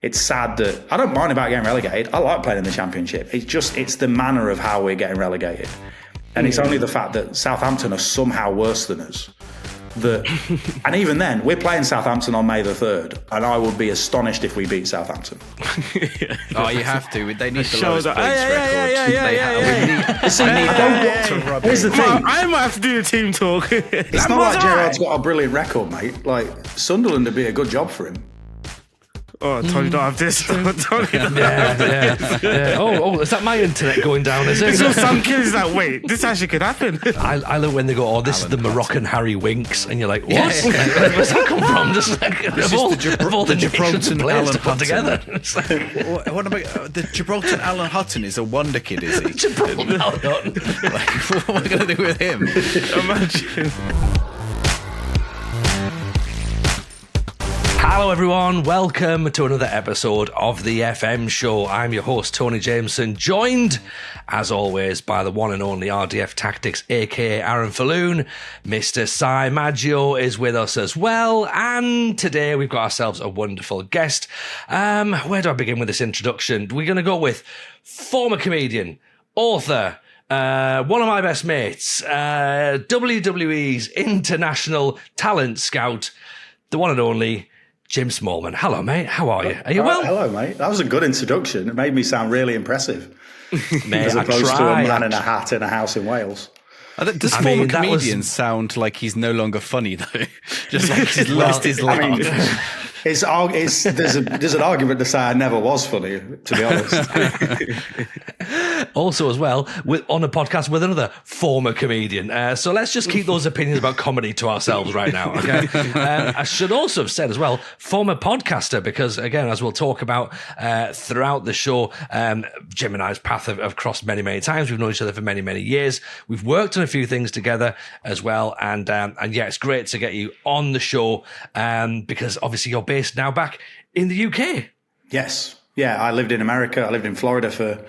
it's sad that I don't mind about getting relegated. I like playing in the Championship. It's the manner of how we're getting relegated. And it's only the fact that Southampton are somehow worse than us. And even then, we're playing Southampton on May the 3rd, and I would be astonished if we beat Southampton. Oh, you have to. They need the lowest points record. Here's the thing. I might have to do a team talk. It's not like Gerrard's got a brilliant record, mate. Like, Sunderland would be a good job for him. Oh, Tony, don't have this. Yeah. Oh, is that my internet going down? Is it? So some kids like, wait, this actually could happen. I love when they go, this is the Moroccan Harry Winks, and you're like, what? Where's that come from? Just like, This is the Gibraltar players Alan to put together. What about the Gibraltar Alan Hutton? Is a wonder kid, is he? Gibraltar Alan Hutton. What am I going to do with him? Imagine. Hello everyone, welcome to another episode of the FM show. I'm your host Tony Jameson, joined as always by the one and only RDF Tactics aka Aaron Falloon. Mr. Maggio is with us as well, and today we've got ourselves a wonderful guest. Where do I begin with this introduction? We're going to go with former comedian, author, one of my best mates, WWE's international talent scout, the one and only Jim Smallman. Hello, mate. How are you? Are you well? Hello, mate. That was a good introduction. It made me sound really impressive. Mate, as opposed to a man in a hat in a house in Wales. Does former comedian sound like he's no longer funny, though? Just like he's lost his laugh. There's an argument to say I never was funny, to be honest. Also, as well, on a podcast with another former comedian. So let's just keep those opinions about comedy to ourselves right now, okay? I should also have said as well, former podcaster, because again, as we'll talk about throughout the show, Jim and I's path have crossed many, many times. We've known each other for many, many years. We've worked on a few things together as well. And yeah, it's great to get you on the show because obviously you're based now back in the UK. Yes. Yeah, I lived in America. I lived in Florida for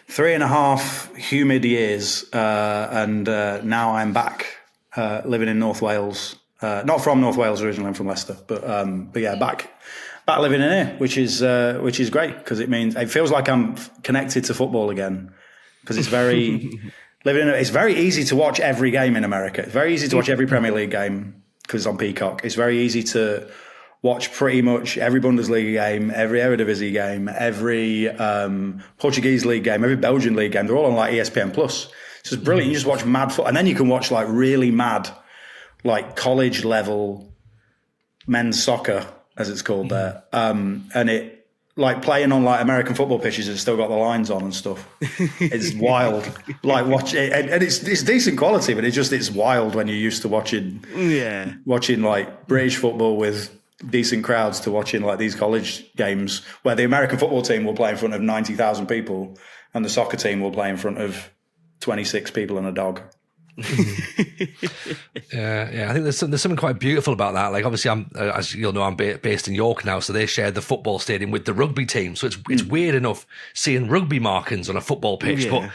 3.5 humid years. And now I'm back living in North Wales. Not from North Wales originally, I'm from Leicester. But yeah, back living in here, which is great because it feels like I'm connected to football again because it's very... It's very easy to watch every game in America. It's very easy to watch every Premier League game because it's on Peacock. It's very easy to watch pretty much every Bundesliga game, every Eredivisie game, every Portuguese league game, every Belgian league game. They're all on like ESPN Plus. It's just brilliant. You just watch mad football, and then you can watch like really mad, like college level men's soccer, as it's called there. And it like playing on like American football pitches, it's still got the lines on and stuff. It's wild. Like watch it, and it's decent quality, but it's wild when you're used to watching like British football with decent crowds to watching like these college games where the American football team will play in front of 90,000 people and the soccer team will play in front of 26 people and a dog. Yeah, I think there's something quite beautiful about that. Like obviously I'm as you'll know, I'm based in York now, so they share the football stadium with the rugby team, so it's weird enough seeing rugby markings on a football pitch, but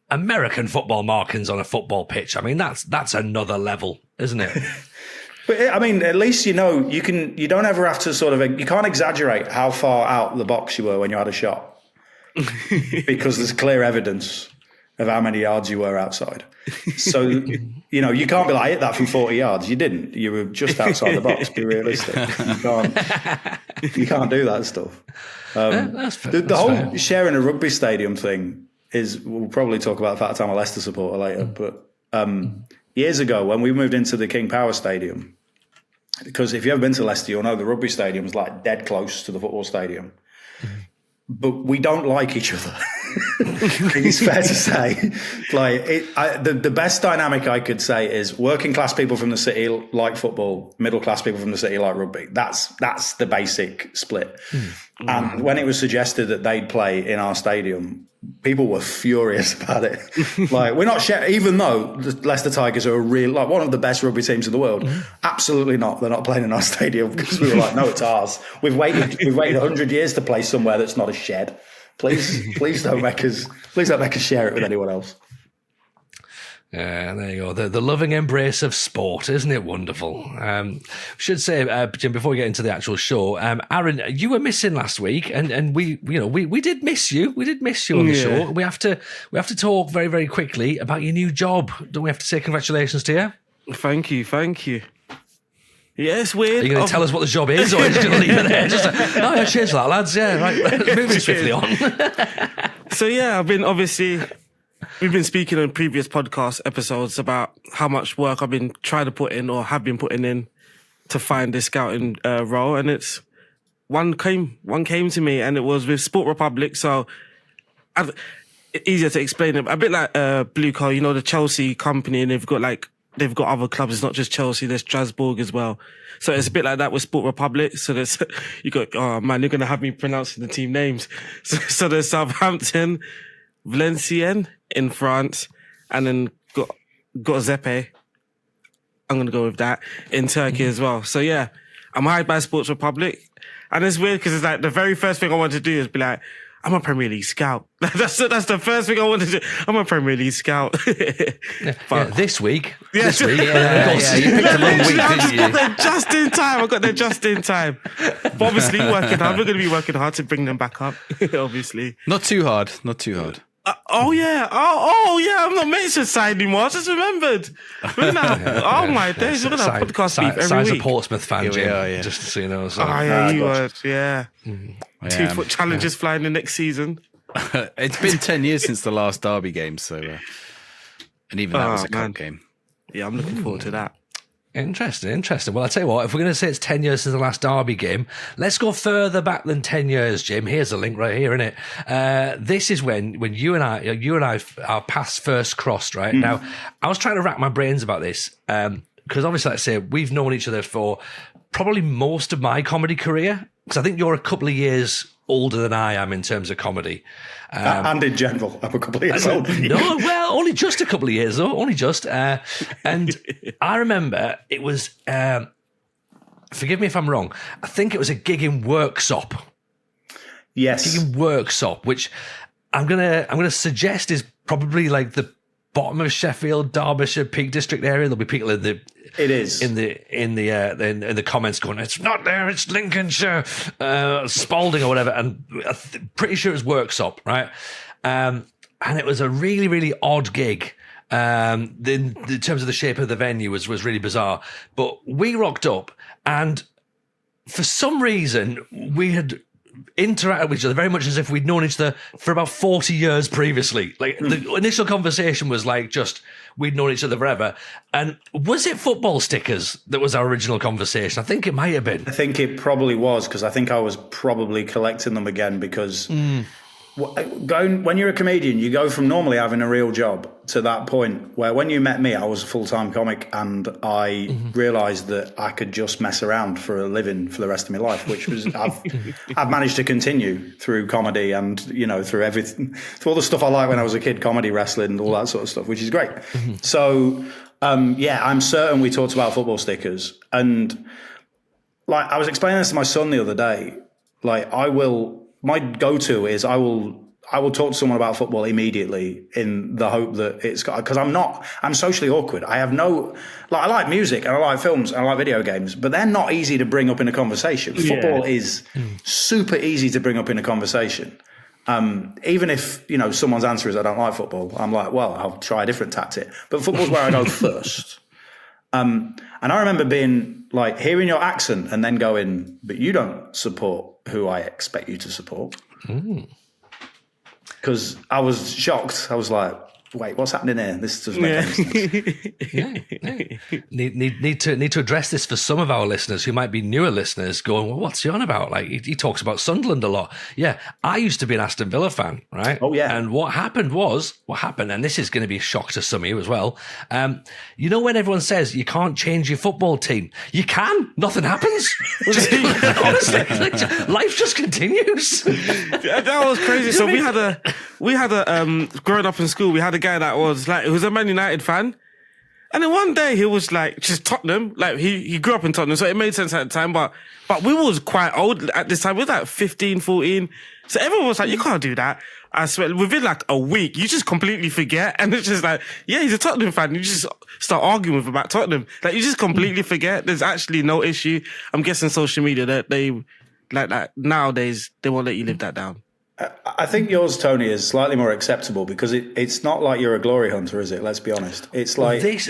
American football markings on a football pitch, I mean that's another level, isn't it? But I mean, at least you know you don't ever have to you can't exaggerate how far out the box you were when you had a shot because there's clear evidence of how many yards you were outside. So, you know, you can't be like, I hit that from 40 yards. You didn't. You were just outside the box. Be realistic. You can't do that stuff. The whole sharing a rugby stadium thing we'll probably talk about that time a Leicester supporter later. But years ago when we moved into the King Power Stadium, because if you've ever been to Leicester, you'll know the rugby stadium is like dead close to the football stadium. But we don't like each other. It's fair to say. Like the best dynamic I could say is working class people from the city like football, middle class people from the city like rugby. That's the basic split. And when it was suggested that they'd play in our stadium, people were furious about it. Like we're not even though the Leicester Tigers are one of the best rugby teams in the world. Absolutely not. They're not playing in our stadium because we were like, no, it's ours. We've waited 100 years to play somewhere that's not a shed. Please don't make us share it with anyone else. Yeah, there you go. The loving embrace of sport, isn't it wonderful? Should say, Jim, before we get into the actual show, Aaron, you were missing last week, and we did miss you. We did miss you on the show. We have to talk very, very quickly about your new job. Don't we have to say congratulations to you? Thank you. Yeah, it's weird. Are you going to tell us what the job is, or are you just going to leave it there? Just like, oh, yeah, cheers for that, lads. Yeah, right. Moving swiftly on. So yeah, we've been speaking on previous podcast episodes about how much work I've been trying to put in or have been putting in to find this scouting role, and it's one came to me, and it was with Sport Republic. So easier to explain it, a bit like Blue Car, the Chelsea company, and they've got other clubs. It's not just Chelsea. There's Strasbourg as well. So it's a bit like that with Sport Republic. So there's oh man, you're gonna have me pronouncing the team names. So there's Southampton, Valenciennes in France, and then got Zepe. I'm going to go with that in Turkey as well. So yeah, I'm hired by Sports Republic, and it's weird because it's like the very first thing I want to do is be like, I'm a Premier League scout. That's the first thing I want to do. I'm a Premier League scout. This week. Yeah. This week. Yeah, you picked a long week, didn't you? I got there just in time. But obviously working hard. We're going to be working hard to bring them back up, obviously. Not too hard. Oh yeah, I'm not Mason side anymore. I just remembered. Oh my days, we're gonna have podcast beef every Size week. a Portsmouth fan, Jim. Yeah. Just so you know. So. Oh yeah, you gotcha. would. Yeah. 2-foot challenges flying the next season. It's been 10 years since the last Derby game, so and even that was a cup game. Yeah, I'm looking forward to that. Interesting. Well, I tell you what, if we're going to say it's 10 years since the last Derby game, let's go further back than 10 years, Jim. Here's a link right here, innit? This is when you and I, our paths first crossed, right? Now, I was trying to rack my brains about this, because obviously, like I say, we've known each other for probably most of my comedy career, because I think you're a couple of years older than I am in terms of comedy. And in general, I'm a couple of years old. No, well, only just a couple of years, though. Only just. And I remember it was, forgive me if I'm wrong, I think it was a gig in Worksop. Yes. Gig in Worksop, which I'm gonna suggest is probably like the bottom of Sheffield, Derbyshire, Peak District area. There'll be people in the comments going, it's not there, it's Lincolnshire, Spalding or whatever, and I'm pretty sure it was Worksop, right? And it was a really, really odd gig. In terms of the shape of the venue was really bizarre. But we rocked up, and for some reason we had interacted with each other very much as if we'd known each other for about 40 years previously. Like the initial conversation was like just we'd known each other forever. And was it football stickers that was our original conversation? I think it might have been. I think it probably was, because I think I was probably collecting them again, because when you're a comedian, you go from normally having a real job to that point where when you met me, I was a full-time comic, and I realised that I could just mess around for a living for the rest of my life, which was I've managed to continue through comedy and through everything, through all the stuff I liked when I was a kid, comedy, wrestling, all that sort of stuff, which is great. So I'm certain we talked about football stickers, and like I was explaining this to my son the other day. Like my go-to is I will talk to someone about football immediately in the hope that it's got, because I'm socially awkward. I have I like music and I like films and I like video games, but they're not easy to bring up in a conversation. Yeah. Football is super easy to bring up in a conversation. Even if, someone's answer is I don't like football, I'm like, well, I'll try a different tactic. But football's where I go first. And I remember being like, hearing your accent and then going, but you don't support who I expect you to support. Because I was shocked. I was like, wait, what's happening here? This doesn't make any sense. Need to address this for some of our listeners who might be newer listeners going, well, what's he on about? Like he talks about Sunderland a lot. Yeah, I used to be an Aston Villa fan, right? Oh, yeah. And what happened, and this is going to be a shock to some of you as well. When everyone says you can't change your football team, you can. Nothing happens. Honestly, life just continues. That was crazy. So we had a growing up in school, we had a guy that was like, he was a Man United fan. And then one day he was like, just Tottenham. Like he grew up in Tottenham, so it made sense at the time. But we was quite old at this time. We was like 15, 14. So everyone was like, you can't do that. I swear, within like a week, you just completely forget. And it's just like, yeah, he's a Tottenham fan. You just start arguing with him about Tottenham. Like, you just completely forget. There's actually no issue. I'm guessing social media, that they like nowadays, they won't let you live that down. I think yours, Tony, is slightly more acceptable because it's not like you're a glory hunter, is it? Let's be honest. It's like... That's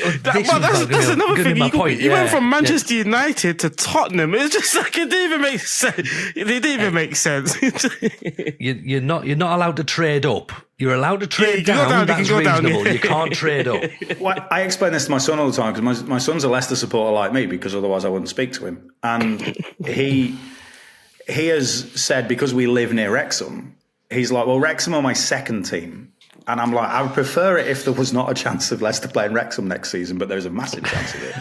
another thing. You went from Manchester United to Tottenham. It's just like, it didn't even make sense. It didn't even make sense. You're not allowed to trade up. You're allowed to trade down. That's reasonable. You can't trade up. Well, I explain this to my son all the time because my son's a Leicester supporter like me, because otherwise I wouldn't speak to him. And he has said, because we live near Wrexham, he's like, well, Wrexham are my second team. And I'm like, I would prefer it if there was not a chance of Leicester playing Wrexham next season, but there's a massive chance of it.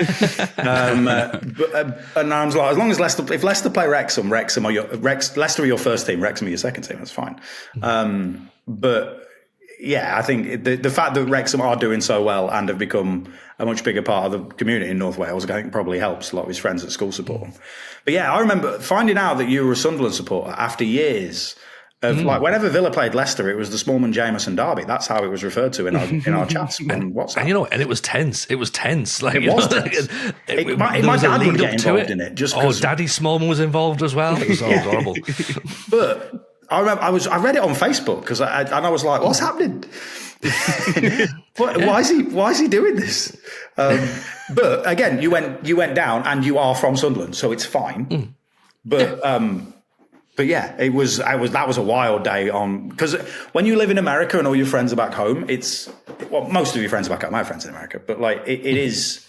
And I was like, as long as if Leicester play Wrexham, Leicester are your first team, Wrexham are your second team, that's fine. But yeah, I think the fact that Wrexham are doing so well and have become a much bigger part of the community in North Wales, I think probably helps. A lot of his friends at school support him. But yeah, I remember finding out that you were a Sunderland supporter after years of like, whenever Villa played Leicester, it was the Smallman Jameson derby. That's how it was referred to in our chats on WhatsApp. And and it was tense. It was tense. Like, it was tense. My dad would get involved in it. Just Daddy Smallman was involved as well. It was horrible. But I remember I read it on Facebook because I was like, what's happening? Why is he doing this? But again, you went down and you are from Sunderland, so it's fine. But yeah, that was a wild day because when you live in America and all your friends are back home, most of your friends are back home. My friends in America, but like it is.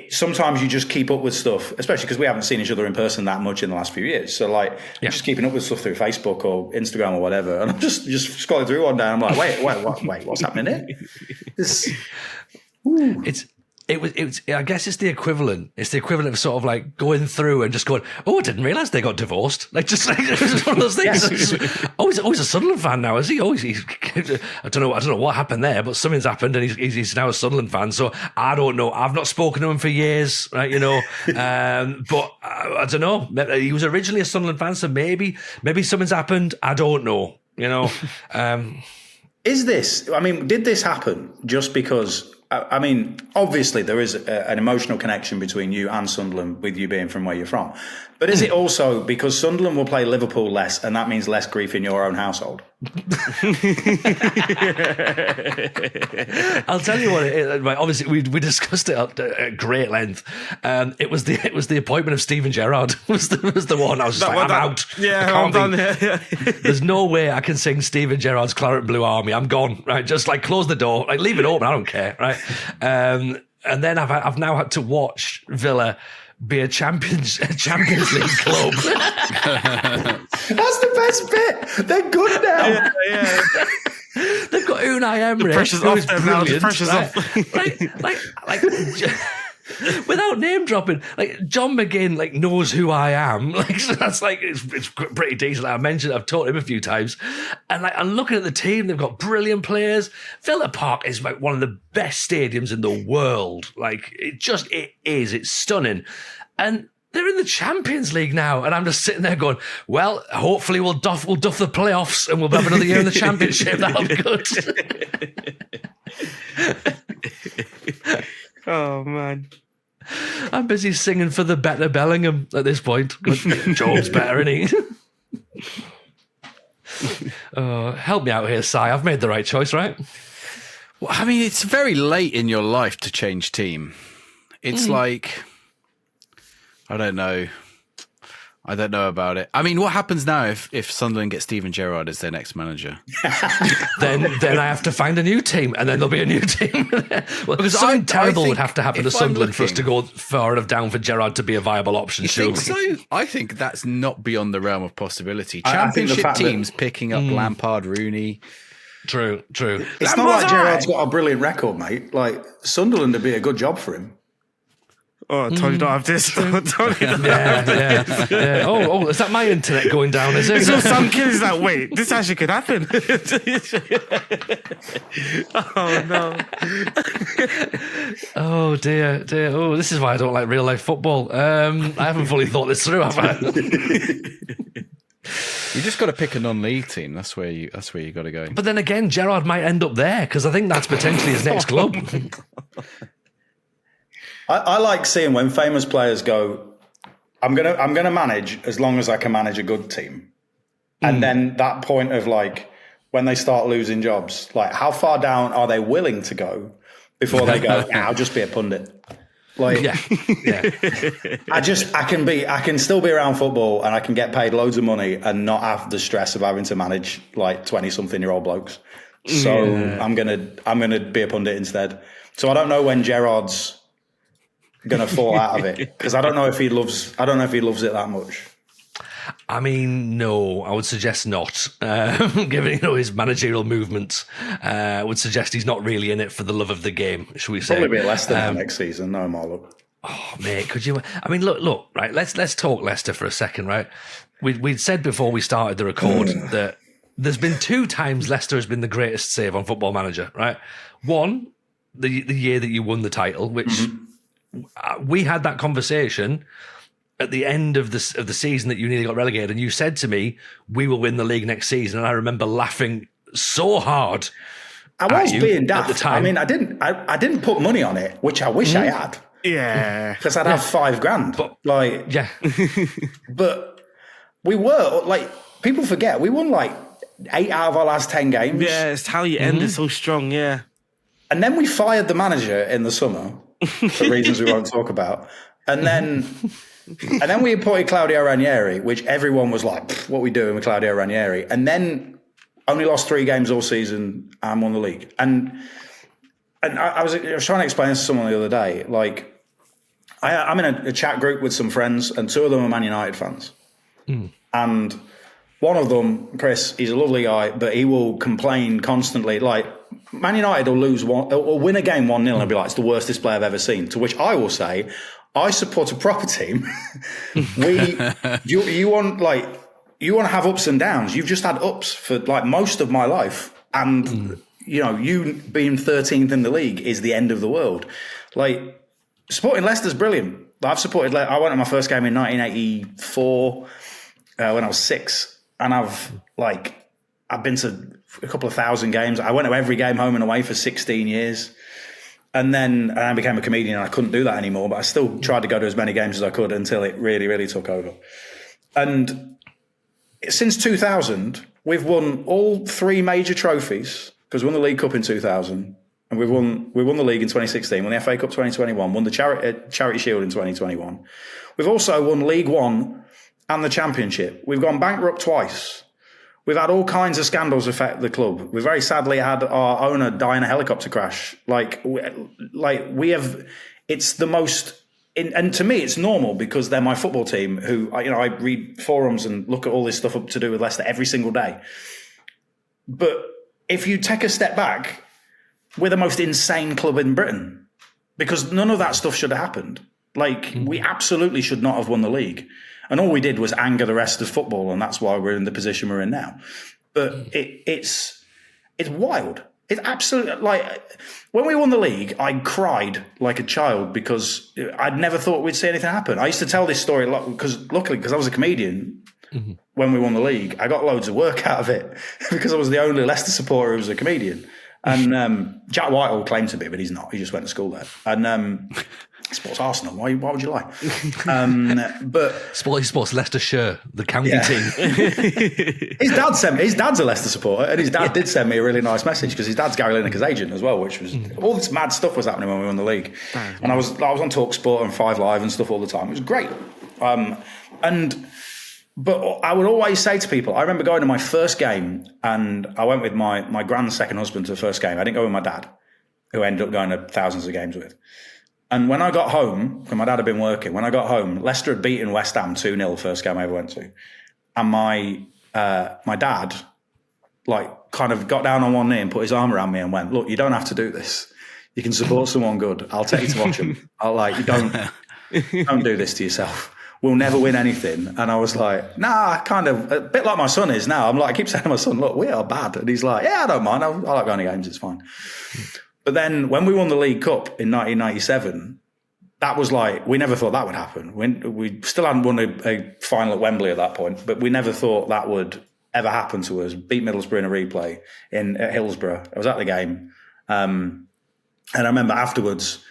Sometimes you just keep up with stuff, especially because we haven't seen each other in person that much in the last few years. So like, just keeping up with stuff through Facebook or Instagram or whatever. And I'm just scrolling through one day. And I'm like, wait, what's happening here? It was. I guess it's the equivalent. It's the equivalent of sort of like going through and just going, oh, I didn't realise they got divorced. Like, just like, it was one of those things. Yes. He's a Sunderland fan now, is he? I don't know what happened there, but something's happened, and he's now a Sunderland fan. So I don't know. I've not spoken to him for years, right? But I don't know. He was originally a Sunderland fan, so maybe something's happened. I don't know. Is this? I mean, did this happen just because? I mean, obviously there is an emotional connection between you and Sunderland with you being from where you're from. But is it also because Sunderland will play Liverpool less and that means less grief in your own household? I'll tell you what it is. Right, obviously, we discussed it at great length. It was the appointment of Steven Gerrard was the one. I was just I'm out. Yeah, I'm done. Yeah. There's no way I can sing Steven Gerrard's Claret Blue Army. I'm gone. Right, just like close the door, like leave it open. I don't care. Right, and then I've now had to watch Villa be a Champions League club. That's the best bit. They're good now. Yeah. They've got Unai Emery. The pressure's off them now. The pressure's off. like without name dropping, like John McGinn, like knows who I am. Like so that's like it's pretty decent. Like I mentioned, I've taught him a few times, and like I'm looking at the team. They've got brilliant players. Villa Park is like one of the best stadiums in the world. Like it is. It's stunning, and they're in the Champions League now, and I'm just sitting there going, well, hopefully we'll duff the playoffs and we'll have another year in the Championship. That'll be good. Oh, man. I'm busy singing for the better Bellingham at this point. Job's better, isn't he? Help me out here, Si. I've made the right choice, right? Well, I mean, it's very late in your life to change team. It's like... I don't know about it. I mean, what happens now if Sunderland get Steven Gerrard as their next manager? then I have to find a new team, and then there'll be a new team. Well, because something terrible would have to happen to Sunderland for us to go far enough down for Gerrard to be a viable option. You think so? I think that's not beyond the realm of possibility. Championship teams picking up Lampard, Rooney. True. It's not like Gerrard's got a brilliant record, mate. Like Sunderland would be a good job for him. Oh, Tony, don't have this. Tony, don't have this. Yeah. Oh, is that my internet going down? Is it? So some kid is like, wait, this actually could happen. Oh no. Oh dear. Oh, this is why I don't like real life football. I haven't fully thought this through, have I? You just got to pick a non-league team. That's where you got to go. But then again, Gerrard might end up there because I think that's potentially his next club. I like seeing when famous players go, I'm gonna manage as long as I can manage a good team. And then that point of like when they start losing jobs, like how far down are they willing to go before they go, I'll just be a pundit. Like yeah. I can still be around football and I can get paid loads of money and not have the stress of having to manage like 20-something-year-old blokes. So I'm gonna be a pundit instead. So I don't know when Gerrard's gonna fall out of it because I don't know if he loves it that much. I mean, no, I would suggest not. Given his managerial movements, I would suggest he's not really in it for the love of the game, should we say? Probably a bit less than next season. No more. Look. Oh, mate, could you? I mean, look, right. Let's talk Leicester for a second, right? We'd said before we started the record that there's been 2 times Leicester has been the greatest save on Football Manager, right? One, the year that you won the title, which we had that conversation at the end of the season that you nearly got relegated, and you said to me, "We will win the league next season." And I remember laughing so hard. I was being daft at the time. I mean, I didn't put money on it, which I wish I had. Yeah. Because I'd have $5,000. But like, but we were like, people forget we won like 8 out of our last 10 games. Yeah, it's how you ended so strong. Yeah. And then we fired the manager in the summer for reasons we won't talk about. And then we appointed Claudio Ranieri, which everyone was like, what are we doing with Claudio Ranieri? And then only lost 3 games all season and won the league. And I was trying to explain this to someone the other day. Like, I'm in a chat group with some friends, and 2 of them are Man United fans. And one of them, Chris, he's a lovely guy, but he will complain constantly. Like, Man United will lose or win a game 1-0 and be like, it's the worst display I've ever seen. To which I will say, I support a proper team. You want to have ups and downs. You've just had ups for like most of my life. And, you being 13th in the league is the end of the world. Like, supporting Leicester's brilliant. I went to my first game in 1984 when I was 6. And I've been to a couple of thousand games. I went to every game home and away for 16 years. And then I became a comedian and I couldn't do that anymore, but I still tried to go to as many games as I could until it really, really took over. And since 2000, we've won all 3 major trophies because we won the League Cup in 2000 and we won the league in 2016, won the FA Cup 2021, won the Charity Shield in 2021. We've also won League One and the Championship. We've gone bankrupt twice. We've had all kinds of scandals affect the club. We very sadly had our owner die in a helicopter crash. We have, it's the most, and to me it's normal because they're my football team who, I read forums and look at all this stuff up to do with Leicester every single day. But if you take a step back, we're the most insane club in Britain because none of that stuff should have happened. We absolutely should not have won the league. And all we did was anger the rest of football, and that's why we're in the position we're in now. But it's wild. It's absolutely when we won the league, I cried like a child because I'd never thought we'd see anything happen. I used to tell this story a lot because I was a comedian when we won the league, I got loads of work out of it because I was the only Leicester supporter who was a comedian. And Jack Whitehall claimed to be, but he's not. He just went to school there. And he supports Arsenal. Why would you lie? But he supports Leicestershire, the county team. His dad's a Leicester supporter, and his dad did send me a really nice message because his dad's Gary Lineker's agent as well, which was all this mad stuff was happening when we won the league. And I was on TalkSport and 5 Live and stuff all the time. It was great. But I would always say to people, I remember going to my first game, and I went with my grand's second husband to the first game. I didn't go with my dad, who ended up going to thousands of games with. And when I got home, because my dad had been working, when I got home, Leicester had beaten West Ham 2-0 the first game I ever went to. And my dad, kind of got down on one knee and put his arm around me and went, look, you don't have to do this. You can support someone good. I'll take you to watch them. don't do this to yourself. We'll never win anything. And I was like, nah, kind of a bit like my son is now. I'm like, I keep saying to my son, look, we are bad. And he's like, yeah, I don't mind. I like going to games. It's fine. But then when we won the League Cup in 1997, that was like, we never thought that would happen. We still hadn't won a final at Wembley at that point, but we never thought that would ever happen to us. Beat Middlesbrough in a replay at Hillsborough. I was at the game. And I remember afterwards,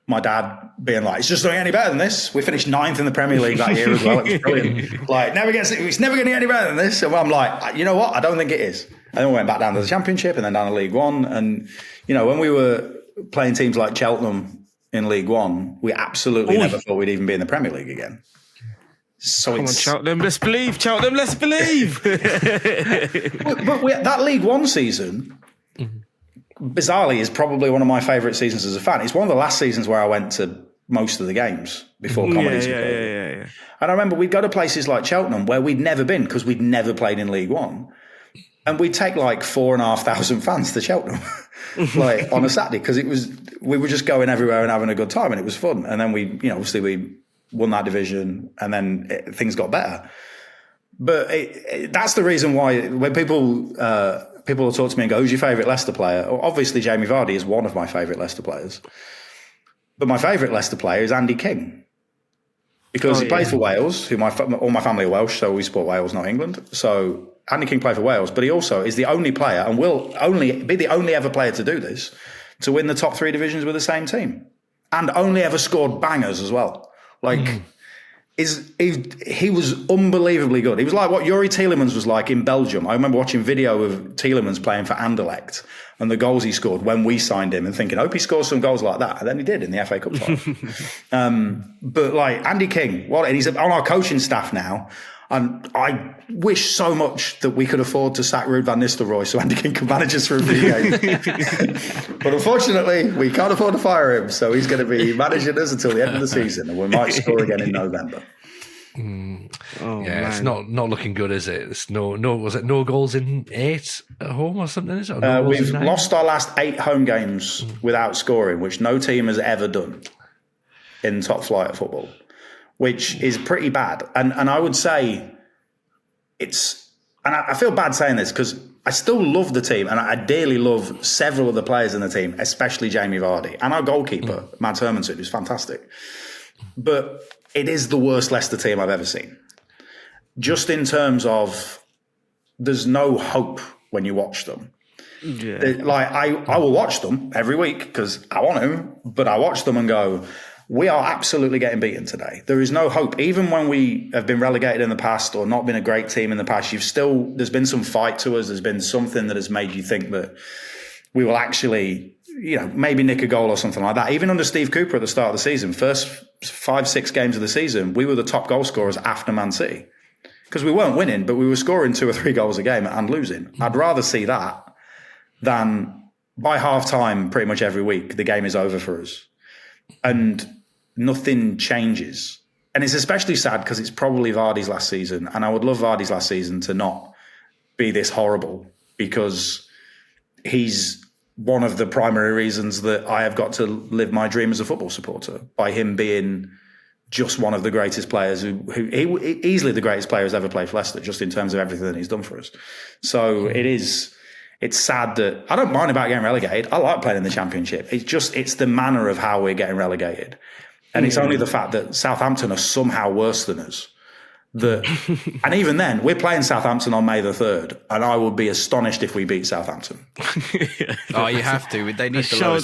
my dad being like, it's just not any better than this. We finished 9th in the Premier League that year as well. It was brilliant. Like, it's never going to get any better than this. And I'm like, you know what? I don't think it is. And then we went back down to the Championship and then down to League One. And, when we were playing teams like Cheltenham in League One, we absolutely never thought we'd even be in the Premier League again. So Come on, Cheltenham, let's believe. Cheltenham, let's believe. but that League One season, bizarrely, is probably one of my favourite seasons as a fan. It's one of the last seasons where I went to most of the games before comedy took over. Yeah. And I remember we'd go to places like Cheltenham where we'd never been because we'd never played in League One. And we'd take like 4,500 fans to Cheltenham like on a Saturday because we were just going everywhere and having a good time and it was fun. And then obviously we won that division and then things got better. But that's the reason why when people will talk to me and go, who's your favourite Leicester player? Obviously, Jamie Vardy is one of my favourite Leicester players. But my favourite Leicester player is Andy King. Because he plays for Wales, all my family are Welsh, so we support Wales, not England. So Andy King played for Wales, but he also is the only player, and will only be the only ever player to do this, to win the top 3 divisions with the same team. And only ever scored bangers as well. Like... He was unbelievably good. He was like what Yuri Tielemans was like in Belgium. I remember watching video of Tielemans playing for Anderlecht and the goals he scored when we signed him and thinking, I hope he scores some goals like that. And then he did in the FA Cup title. But like Andy King, and he's on our coaching staff now. And I wish so much that we could afford to sack Ruud van Nistelrooy so Andy King could manage us for a few games. But unfortunately, we can't afford to fire him. So he's going to be managing us until the end of the season. And we might score again in November. It's not looking good, is it? It's was it no goals in 8 at home or something? Is it? We've lost our last 8 home games without scoring, which no team has ever done in top flight of football, which is pretty bad. And I would say I feel bad saying this because I still love the team and I dearly love several of the players in the team, especially Jamie Vardy and our goalkeeper, Mads Hermansen, who's fantastic. But it is the worst Leicester team I've ever seen. Just in terms of there's no hope when you watch them. Yeah. I will watch them every week because I want to, but I watch them and go, we are absolutely getting beaten today. There is no hope. Even when we have been relegated in the past or not been a great team in the past, there's been some fight to us. There's been something that has made you think that we will actually, maybe nick a goal or something like that. Even under Steve Cooper at the start of the season, first 5-6 games of the season, we were the top goal scorers after Man City. Because we weren't winning, but we were scoring 2 or 3 goals a game and losing. I'd rather see that than by half time, pretty much every week, the game is over for us. And nothing changes. And it's especially sad because it's probably Vardy's last season. And I would love Vardy's last season to not be this horrible because he's one of the primary reasons that I have got to live my dream as a football supporter by him being just one of the greatest players easily the greatest player who's ever played for Leicester, just in terms of everything that he's done for us. So it's sad that I don't mind about getting relegated. I like playing in the Championship. It's the manner of how we're getting relegated. And it's only the fact that Southampton are somehow worse than us. And even then, we're playing Southampton on May the 3rd, and I would be astonished if we beat Southampton. Oh, you have to. They need the lowest points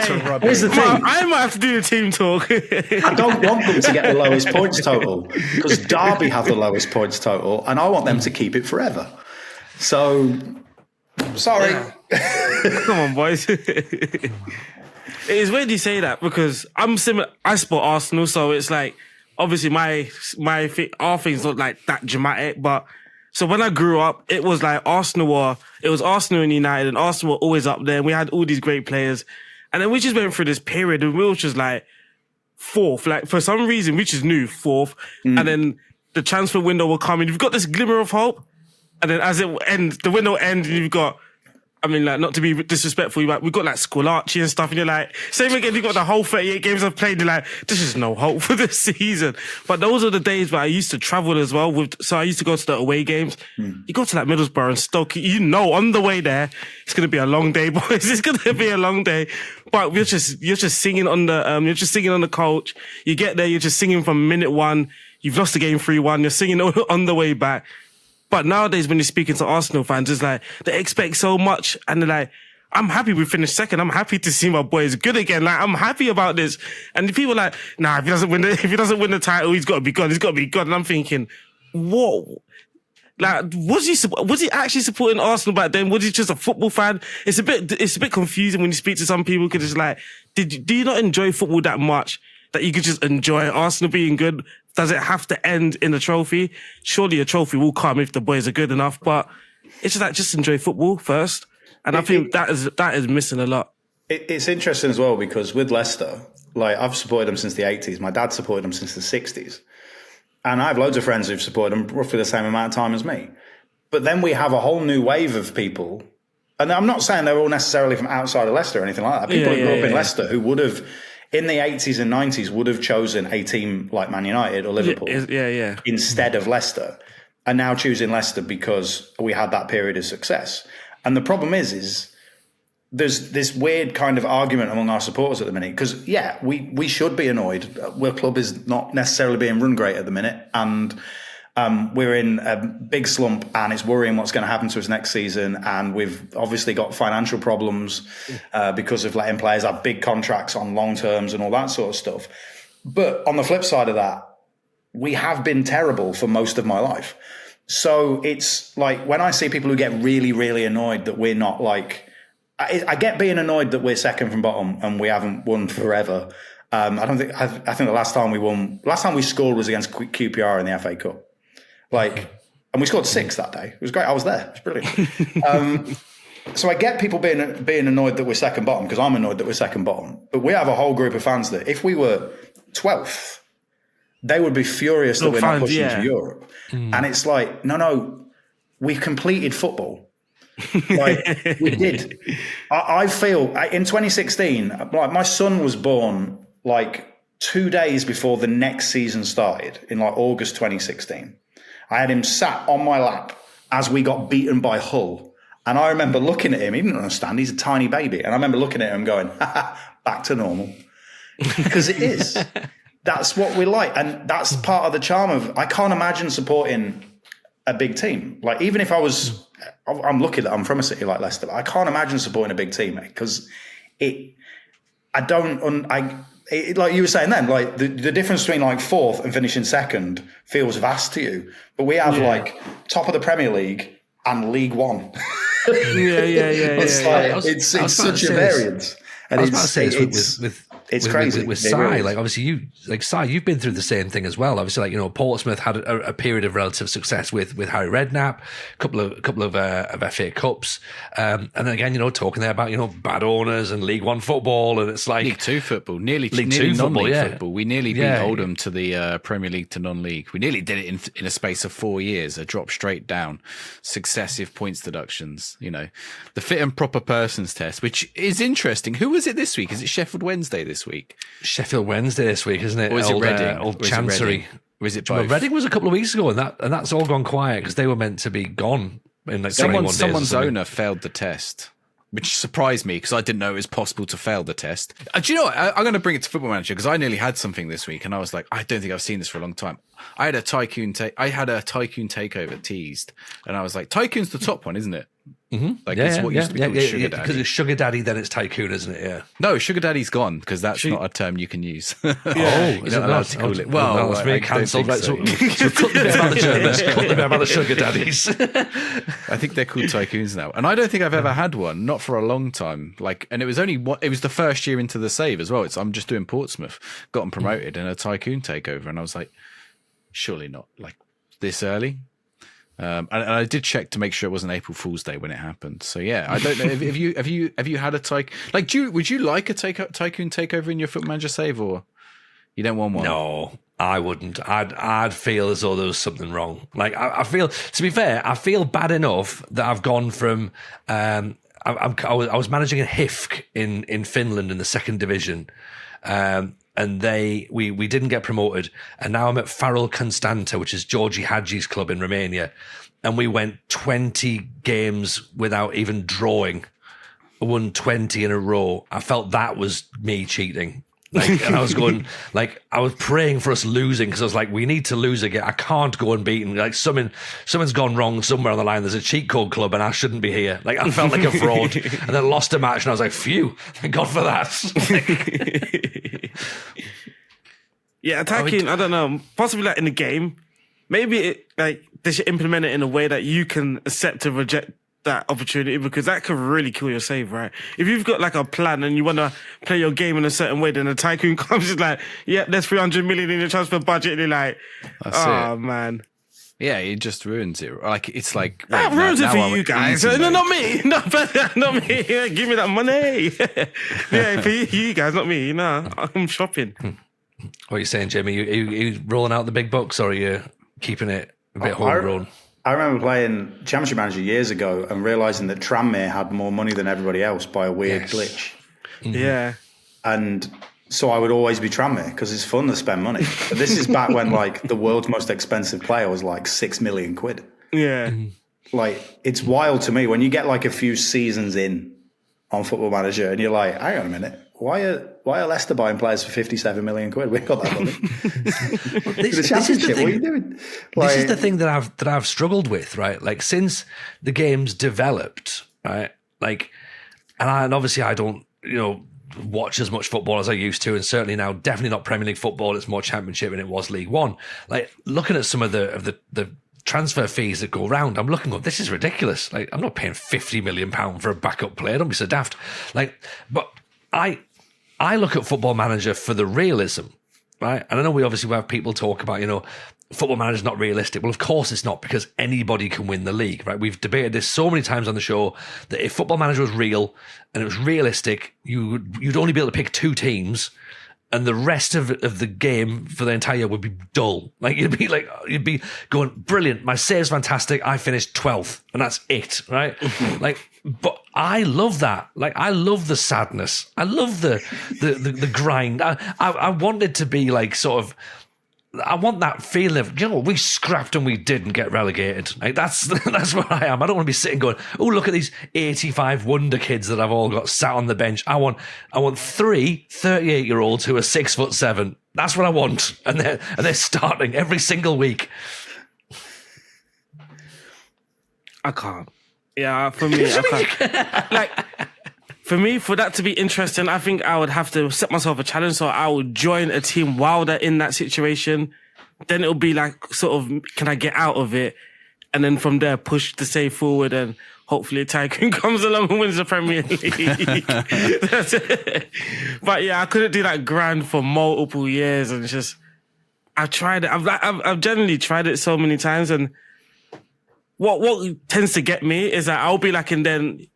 record. Here's the thing. I might have to do a team talk. I don't want them to get the lowest points total because Derby have the lowest points total, and I want them to keep it forever. So, sorry. Come on, boys. It is weird you say that because I'm similar. I support Arsenal, so it's like obviously our thing's not like that dramatic. But so when I grew up, it was like Arsenal and United, and Arsenal were always up there. And we had all these great players, and then we just went through this period, and we were just like 4th, like for some reason, which is new 4th, and then the transfer window will come, and you've got this glimmer of hope, and then as it ends, the window ends, and you've got I mean, like, not to be disrespectful, but we've got like Squillaci and stuff, and you're like, same again, you've got the whole 38 games I've played, you're like, this is no hope for this season. But those are the days where I used to travel as well. So I used to go to the away games. You go to like Middlesbrough and Stoke, on the way there, it's going to be a long day, boys. It's going to be a long day. But you're just singing on the coach. You get there, you're just singing from minute one. You've lost the game 3-1. You're singing on the way back. But nowadays, when you're speaking to Arsenal fans, it's like, they expect so much. And they're like, I'm happy we finished second. I'm happy to see my boys good again. Like, I'm happy about this. And the people are like, nah, if he doesn't win the title, he's got to be gone. He's got to be gone. And I'm thinking, what? Like, was he actually supporting Arsenal back then? Was he just a football fan? It's a bit confusing when you speak to some people, because it's like, do you not enjoy football that much that you could just enjoy Arsenal being good? Does it have to end in a trophy? Surely a trophy will come if the boys are good enough, but it's just like, just enjoy football first. And I think that is missing a lot. It's interesting as well, because with Leicester, like, I've supported them since the 80s. My dad supported them since the 60s. And I have loads of friends who've supported them roughly the same amount of time as me. But then we have a whole new wave of people. And I'm not saying they're all necessarily from outside of Leicester or anything like that. People who grew up in Leicester who would have, in the 80s and 90s, would have chosen a team like Man United or Liverpool instead of Leicester, are now choosing Leicester because we had that period of success. And the problem is there's this weird kind of argument among our supporters at the minute, because, we should be annoyed. Our club is not necessarily being run great at the minute, and we're in a big slump, and it's worrying what's going to happen to us next season. And we've obviously got financial problems because of letting players have big contracts on long terms and all that sort of stuff. But on the flip side of that, we have been terrible for most of my life. So it's like, when I see people who get really, really annoyed that we're not like, I get being annoyed that we're second from bottom and we haven't won forever. I think the last time we scored was against QPR in the FA Cup. Like, and we scored 6 that day. It was great. I was there. It was brilliant. So I get people being annoyed that we're second bottom, because I'm annoyed that we're second bottom. But we have a whole group of fans that, if we were 12th, they would be furious that we're not pushing to Europe. And it's like, no, we've completed football. Like, we did. I feel in 2016, like, my son was born like 2 days before the next season started, in like August 2016. I had him sat on my lap as we got beaten by Hull. And I remember looking at him, he didn't understand, he's a tiny baby. And I remember looking at him going, back to normal. Because it is. That's what we like. And that's part of the charm of, I can't imagine supporting a big team. Like, even if I'm lucky that I'm from a city like Leicester, but I can't imagine supporting a big team, because like you were saying then, like, the difference between like 4th and finishing second feels vast to you. But we have like top of the Premier League and League One. It's such a variance. And I was about to say it's crazy. With Si, like, obviously you've been through the same thing as well. Obviously, like, you know, Portsmouth had a period of relative success with Harry Redknapp, a couple of FA Cups, and then again, you know, talking there about, you know, bad owners and League One football, and it's like League Two football, nearly non-league football. We nearly beat Oldham to the Premier League to non-league. We nearly did it in a space of 4 years. A drop straight down, successive points deductions. You know, the fit and proper persons test, which is interesting. Who was it this week? Is it Sheffield Wednesday this week? Sheffield Wednesday this week, isn't it? Or is it Reading? Old Chancery. Or is it both? Reading was a couple of weeks ago, and that's all gone quiet, because they were meant to be gone in like 21 days. Someone's owner failed the test, which surprised me, because I didn't know it was possible to fail the test. Do you know what? I'm going to bring it to Football Manager, because I nearly had something this week, and I was like, I don't think I've seen this for a long time. I had a Tycoon takeover teased, and I was like, Tycoon's the top one, isn't it? Mm-hmm. Like, it's what used to be called Sugar Daddy. Because it's Sugar Daddy, then it's Tycoon, isn't it? Yeah. No, Sugar Daddy's gone, because that's not a term you can use. Is it not? To call it. Well, it's being cancelled. Right, so cut the bit about the Germans, cut the bit about the Sugar Daddies. I think they're called Tycoons now, and I don't think I've ever had one, not for a long time. Like, and it was the first year into the save as well. I'm just doing Portsmouth, got them promoted in a Tycoon takeover, and I was like, surely not like this early. And I did check to make sure it wasn't April Fool's Day when it happened. So yeah, I don't know. Have you had a Tycoon? Like, would you like a Tycoon takeover in your Football Manager save, or you don't want one? No, I wouldn't. I'd feel as though there was something wrong. Like, I feel, to be fair, I feel bad enough that I've gone from I was managing a HIFK in Finland in the second division, and we didn't get promoted, and now I'm at Farul Constanta, which is Georgi Hadji's club in Romania, and we went 20 games without even drawing. I won 20 in a row. I felt that was me cheating. And I was going, I was praying for us losing, because I was like, we need to lose again. I can't go unbeaten. Someone's gone wrong somewhere on the line. There's a cheat code club and I shouldn't be here. I felt like a fraud. And then lost a match and I was like, phew, thank God for that. Yeah, attacking, I don't know, possibly in the game, maybe they should implement it in a way that you can accept and reject that opportunity, because that could really kill your save, right? If you've got a plan and you want to play your game in a certain way, then a tycoon comes and there's 300 million in your transfer budget, and you're like, man. Yeah, it just ruins it. It's like... That ruins it for you guys. No, not me. Not me. Give me that money. Yeah, for you guys, not me. No, I'm shopping. What are you saying, Jamie? Are you rolling out the big bucks, or are you keeping it a bit homegrown? I remember playing Championship Manager years ago and realising that Tranmere had more money than everybody else by a weird glitch. Yeah. And so I would always be Tranmere because it's fun to spend money. But this is back when the world's most expensive player was £6 million. Yeah. It's wild to me when you get a few seasons in on Football Manager and you're like, hang on a minute. Why are Leicester buying players for £57 million? We ain't got that money. This is the thing. What are you doing? This is the thing that I've struggled with, right? Since the game's developed, right? And obviously I don't, watch as much football as I used to, and certainly now definitely not Premier League football. It's more Championship than it was League One. Looking at some of the transfer fees that go around, I'm looking, this is ridiculous. I'm not paying £50 million for a backup player. Don't be so daft. But I look at Football Manager for the realism, right? And I know we obviously have people talk about, Football Manager's not realistic. Well, of course it's not, because anybody can win the league, right? We've debated this so many times on the show that if Football Manager was real and it was realistic, you'd only be able to pick 2 teams, and the rest of the game for the entire year would be dull. You'd be going, brilliant, my save's fantastic, I finished 12th, and that's it, right? But I love that. I love the sadness. I love the grind. I want it to be I want that feeling of, we scrapped and we didn't get relegated. That's where I am. I don't want to be sitting going, oh, look at these 85 wonder kids that I've all got sat on the bench. I want 3 38-year-olds who are 6'7". That's what I want. And they're starting every single week. I can't. Yeah, for me, I can't. For me, for that to be interesting, I think I would have to set myself a challenge. So I would join a team while they're in that situation. Then it'll be can I get out of it? And then from there, push the save forward, and hopefully a Tycoon comes along and wins the Premier League. That's it. But yeah, I couldn't do that grind for multiple years, and it's just, I've tried it. I've generally tried it so many times, and what tends to get me is that I'll be and then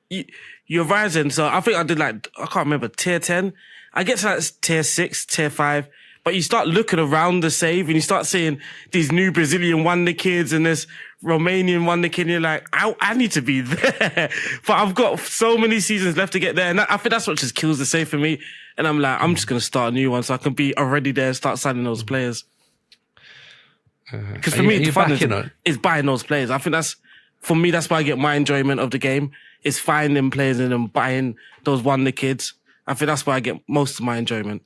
you're rising. So I think I did I can't remember, tier 10. I get to tier 6, tier 5, but you start looking around the save and you start seeing these new Brazilian wonder kids and this Romanian wonder kid, and you're like, I need to be there. But I've got so many seasons left to get there, and I think that's what just kills the save for me. And I'm I'm just going to start a new one so I can be already there and start signing those players. Because for me, the fun is buying those players. I think that's why I get my enjoyment of the game, is finding players and then buying those wonder kids. I think that's why I get most of my enjoyment.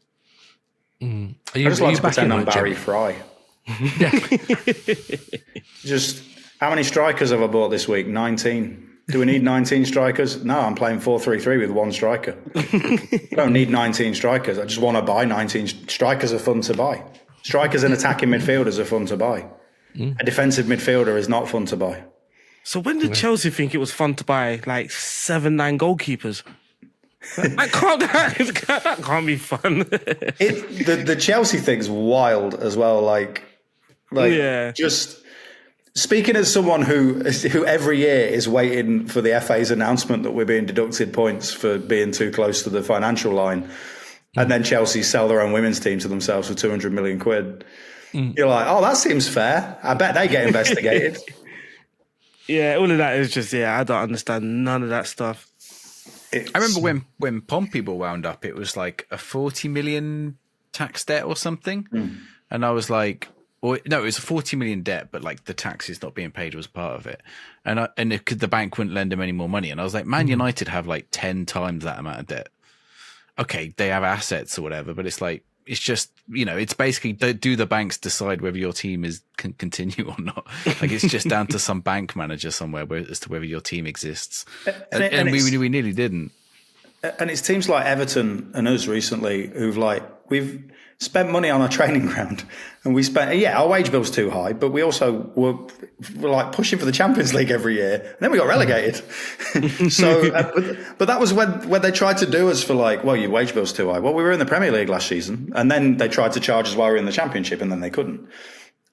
I just like to pretend I'm Barry Fry. Just, how many strikers have I bought this week? 19. Do we need 19 strikers? No, I'm playing 4-3-3 with 1 striker. I don't need 19 strikers. I just want to buy 19. Strikers are fun to buy. Strikers and attacking midfielders are fun to buy. A defensive midfielder is not fun to buy. So when did Chelsea think it was fun to buy 7-9 goalkeepers? That can't be fun. The Chelsea thing's wild as well. Just speaking as someone who every year is waiting for the FA's announcement that we're being deducted points for being too close to the financial line, and then Chelsea sell their own women's team to themselves for 200 million quid. You're like, oh, that seems fair. I bet they get investigated. Yeah, all of that is just, I don't understand none of that stuff. I remember when Pompey were wound up, it was like a 40 million tax debt or something. And I was like, no, it was a 40 million debt, but like the taxes not being paid was part of it. And the bank wouldn't lend him any more money. And I was like, Man United have like 10 times that amount of debt. Okay, they have assets or whatever, but it's like, it's just, it's basically, do the banks decide whether your team can continue or not? Like, it's just down to some bank manager somewhere as to whether your team exists. And we nearly didn't. And it's teams like Everton and us recently we've spent money on our training ground, and our wage bill's too high, but we also were like pushing for the Champions League every year, and then we got relegated. So, but that was when they tried to do us for like, well, your wage bill's too high. Well, we were in the Premier League last season, and then they tried to charge us while we were in the Championship, and then they couldn't.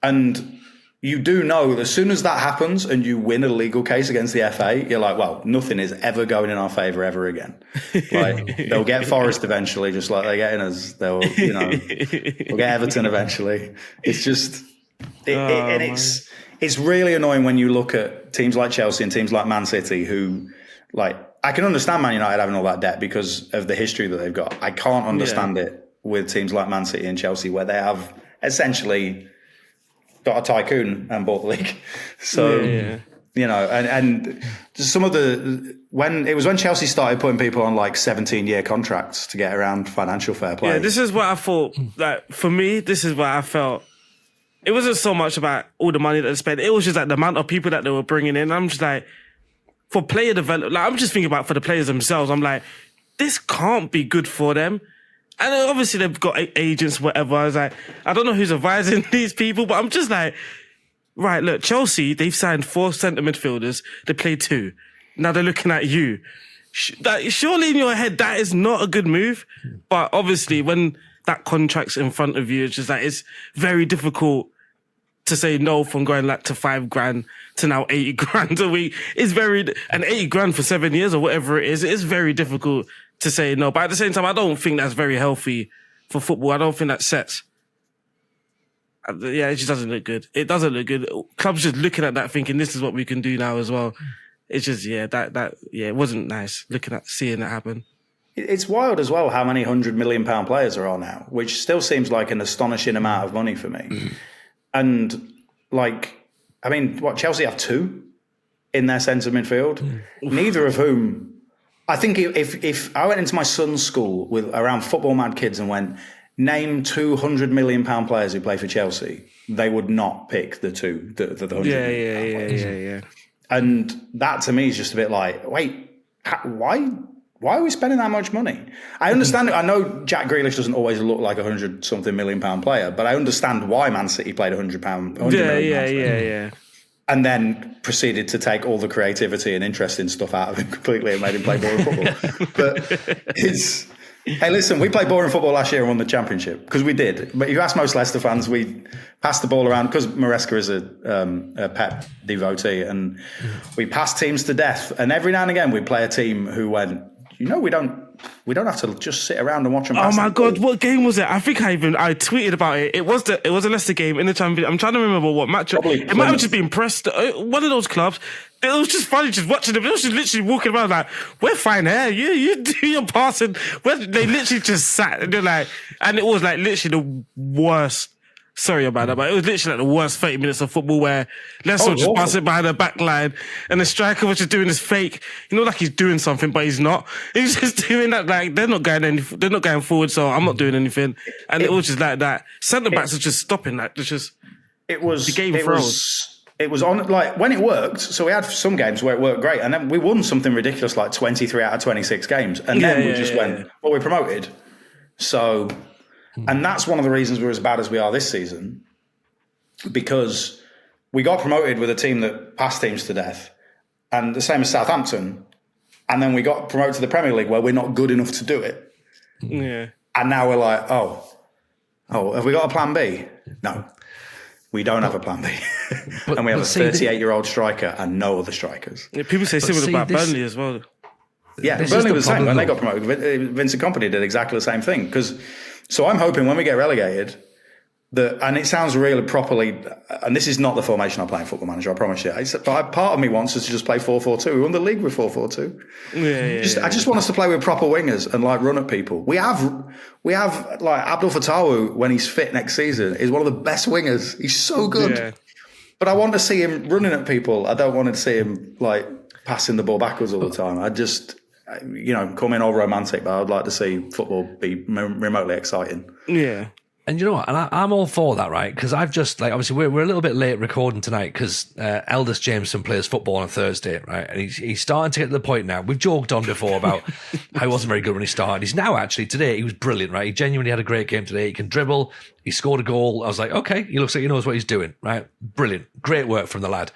And you do know that as soon as that happens and you win a legal case against the FA, you're like, well, nothing is ever going in our favour ever again. Like, they'll get Forest eventually, just like they're getting us. We'll get Everton eventually. It's just, it's really annoying when you look at teams like Chelsea and teams like Man City who, like, I can understand Man United having all that debt because of the history that they've got. I can't understand it with teams like Man City and Chelsea where they have essentially got a tycoon and bought the league. So, and some of when Chelsea started putting people on like 17-year contracts to get around financial fair play. Yeah, this is what I thought. Like, for me, this is what I felt. It wasn't so much about all the money that they spent. It was just like the amount of people that they were bringing in. I'm just like, for player development, like, I'm just thinking about for the players themselves. I'm like, this can't be good for them. And obviously they've got agents, whatever. I was like, I don't know who's advising these people, but I'm just like, right, look, Chelsea, they've signed 4 centre midfielders. They play 2. Now they're looking at you. Surely in your head, that is not a good move. But obviously when that contract's in front of you, it's just like, it's very difficult to say no from going like to $5,000 to now 80 grand a week. It's and 80 grand for 7 years or whatever it is very difficult to say no. But at the same time, I don't think that's very healthy for football. I don't think that sets. Yeah, it just doesn't look good. It doesn't look good. Clubs just looking at that thinking this is what we can do now as well. It's just, it wasn't nice seeing that happen. It's wild as well how many £100 million players there are now, which still seems like an astonishing amount of money for me. And like, I mean, Chelsea have 2 in their centre midfield, neither of whom. I think if I went into my son's school with around football mad kids and went, name 200 million pound players who play for Chelsea, they would not pick the 100 million pound players. And that to me is just a bit like, wait, why are we spending that much money? I understand. I know Jack Grealish doesn't always look like a 100-something million pound player, but I understand why Man City played 100 million. And then proceeded to take all the creativity and interesting stuff out of him completely and made him play boring football. But hey, listen, we played boring football last year and won the championship because we did. But if you ask most Leicester fans, we passed the ball around because Maresca is a Pep devotee, and we passed teams to death. And every now and again, we'd play a team who went, we don't have to just sit around and watch them. Oh my God, what game was it? I think I tweeted about it. It was a Leicester game in the Champions. I'm trying to remember what match. It might have just been pressed. One of those clubs. It was just funny just watching them. It was just literally walking around like, we're fine here. You do your passing. They literally just sat and they're like, and it was like literally the worst. Sorry about that, but it was literally like the worst 30 minutes of football where Leicester just passing behind the back line and the striker was just doing this fake, like he's doing something, but he's not. He's just doing that like they're not going forward, so I'm not doing anything. And it was just like that. Centre backs are just stopping that. The game froze. It was on like when it worked. So we had some games where it worked great, and then we won something ridiculous like 23 out of 26 games, and then we just went, well, we're promoted. So. And that's one of the reasons we're as bad as we are this season, because we got promoted with a team that passed teams to death, and the same as Southampton, and then we got promoted to the Premier League where we're not good enough to do it. Yeah. And now we're like, oh, have we got a plan B? No, we don't have a plan B. And we have a 38-year-old striker and no other strikers. Yeah, people say similar about Burnley as well. Yeah, Burnley was the same. When they got promoted, Vincent Kompany did exactly the same thing. So I'm hoping when we get relegated, and it sounds really properly, and this is not the formation I play in Football Manager, I promise you. But part of me wants us to just play 4-4-2. We won the league with 4-4-2. I just want us to play with proper wingers and like run at people. We have like Abdul Fattawu, when he's fit next season, is one of the best wingers. He's so good. Yeah. But I want to see him running at people. I don't want to see him like passing the ball backwards all the time. I just, coming all romantic, but I'd like to see football be remotely exciting. Yeah. And you know what? And I'm all for that, right? Because I've just, like, obviously we're a little bit late recording tonight because eldest Jameson plays football on Thursday, right? And he's starting to get to the point now. We've joked on before about how he wasn't very good when he started. He's now actually, today, he was brilliant, right? He genuinely had a great game today. He can dribble. He scored a goal. I was like, okay, he looks like he knows what he's doing, right? Brilliant. Great work from the lad.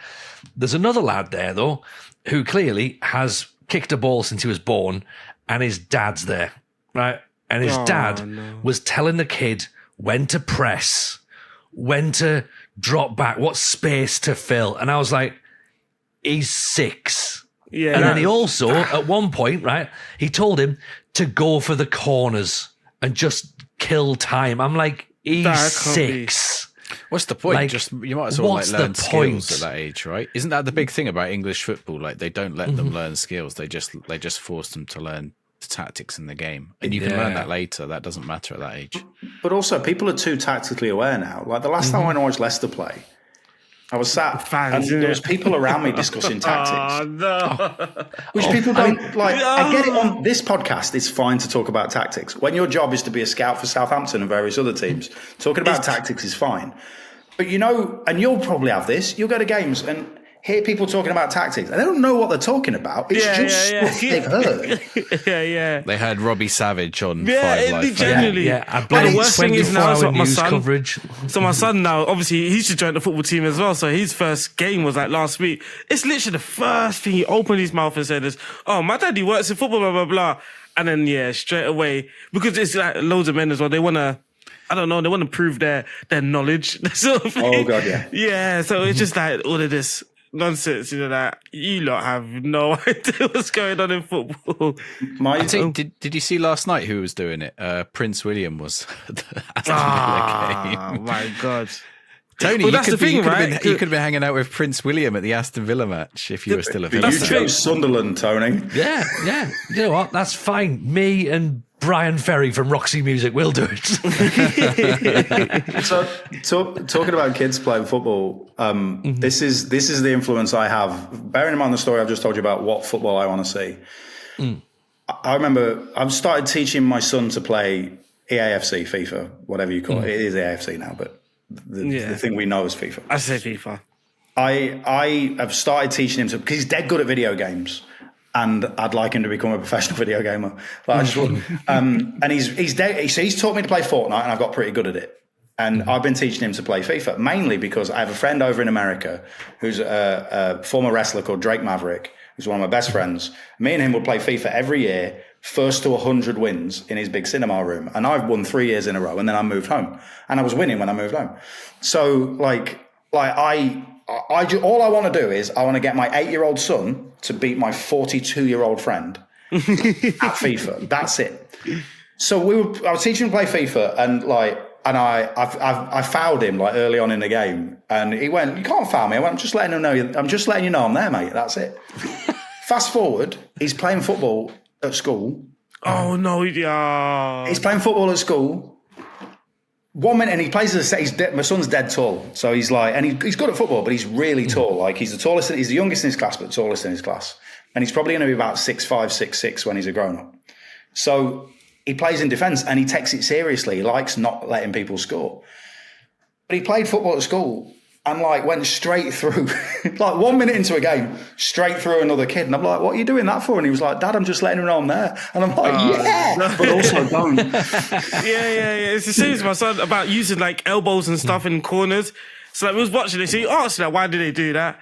There's another lad there, though, who clearly has kicked a ball since he was born, and his dad's there, right? And his dad was telling the kid when to press, when to drop back, what space to fill. And I was like, he's 6. Yeah. And then he also, at one point, right, he told him to go for the corners and just kill time. I'm like, he's 6. What's the point? Like, you might as well learn skills at that age, right? Isn't that the big thing about English football? Like, they don't let them learn skills. They just force them to learn tactics in the game, and you can learn that later. That doesn't matter at that age. But also, people are too tactically aware now. Like the last time I watched Leicester play, I was sat and there was people around me discussing tactics. Oh, no. Which people don't like. I get it on this podcast. It's fine to talk about tactics. When your job is to be a scout for Southampton and various other teams, talking about tactics is fine. But and you'll probably have this. You'll go to games and hear people talking about tactics. And they don't know what they're talking about. It's stuff they've heard. They heard Robbie Savage on 5 Live. Genuinely. But the worst thing is now, so my son, coverage. So my son now, obviously, he should join the football team as well. So his first game was like last week. It's literally the first thing he opened his mouth and said is, "Oh, my daddy works in football, blah, blah, blah." And then, straight away, because it's like loads of men as well, they want to, I don't know, they want to prove their knowledge. Sort of thing. Oh, God, yeah. Yeah, so it's just like all of this nonsense, that you lot have no idea what's going on in football. I think, did you see last night who was doing it? Prince William was at the Aston Villa game. Oh my God. Tony, you could have been hanging out with Prince William at the Aston Villa match if you were still a Villa. You chose Sunderland, Tony. Yeah. You know what? That's fine. Me and Brian Ferry from Roxy Music will do it. So, talking about kids playing football, this is the influence I have. Bearing in mind the story I've just told you about what football I want to see. I remember I've started teaching my son to play EAFC, FIFA, whatever you call it. It is EAFC now, but the thing we know is FIFA. I say FIFA. I have started teaching him because he's dead good at video games. And I'd like him to become a professional video gamer. Like, I just want, and he's taught me to play Fortnite, and I've got pretty good at it. And I've been teaching him to play FIFA, mainly because I have a friend over in America who's a former wrestler called Drake Maverick, who's one of my best friends. Me and him would play FIFA every year, first to 100 wins in his big cinema room. And I've won 3 years in a row, and then I moved home. And I was winning when I moved home. So, all I want to do is I want to get my 8-year-old son to beat my 42-year-old friend at FIFA. That's it. So I was teaching him to play FIFA, and I fouled him early on in the game, and he went, "You can't foul me." I went, "I'm just letting you know I'm there, mate. That's it." Fast forward, he's playing football at school. Oh no, yeah. He's playing football at school. 1 minute, and he plays my son's dead tall, so he's he's good at football, but he's really tall. He's the tallest, he's the youngest in his class, but tallest in his class, and he's probably going to be about 6'5", 6'6" when he's a grown up. So he plays in defence, and he takes it seriously. He likes not letting people score, but he played football at school and went straight through, 1 minute into a game, straight through another kid, and I'm like, "What are you doing that for?" And he was like, "Dad, I'm just letting him know I'm there." And I'm like, "Yeah," but also don't. Yeah. It's the same as my son about using elbows and stuff in corners. So we was watching it. So he asked why did they do that?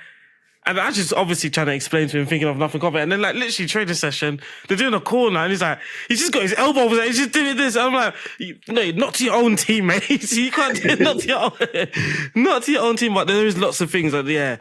And I just obviously trying to explain to him, thinking of nothing of it. And then literally training session, they're doing a corner, and he's just got his elbow over there. He's just doing this. And I'm like, no, not to your own teammates. You can't do it. Not to your own team. But there is lots of things they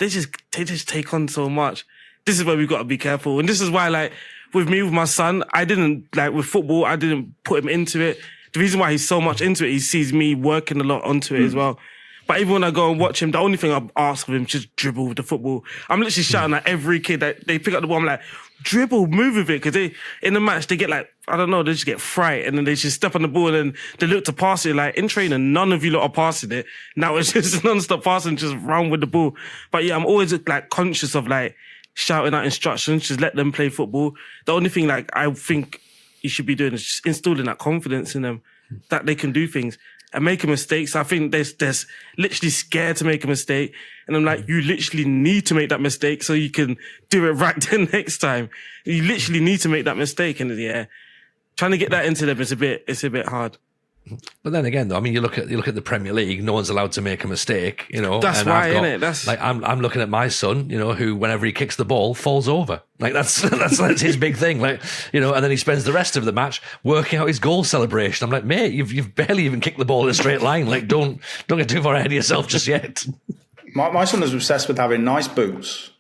just take on so much. This is where we've got to be careful. And this is why with me, with my son, I didn't with football, I didn't put him into it. the reason why he's so much into it, he sees me working a lot onto it as well. But even when I go and watch him, the only thing I ask of him is just dribble with the football. I'm literally shouting at every kid that they pick up the ball. I'm like, dribble, move with it. Because in the match, they get like, I don't know, they just get fright. And then they just step on the ball and they look to pass it. Like in training, none of you lot are passing it. Now it's just non-stop passing, just run with the ball. But yeah, I'm always like conscious of like shouting out instructions, just let them play football. The only thing like I think you should be doing is just instilling that confidence in them that they can do things. And making mistakes. I think there's literally scared to make a mistake. And I'm like, you literally need to make that mistake so you can do it right the next time. You literally need to make that mistake. And yeah, trying to get that into them is it's a bit hard. But then again, though, I mean, you look at the Premier League. No one's allowed to make a mistake, you know. That's and why, isn't it? That's like I'm looking at my son, you know, who whenever he kicks the ball falls over. Like that's his big thing. Like, you know, and then he spends the rest of the match working out his goal celebration. I'm like, mate, you've barely even kicked the ball in a straight line. Like, don't get too far ahead of yourself just yet. My son is obsessed with having nice boots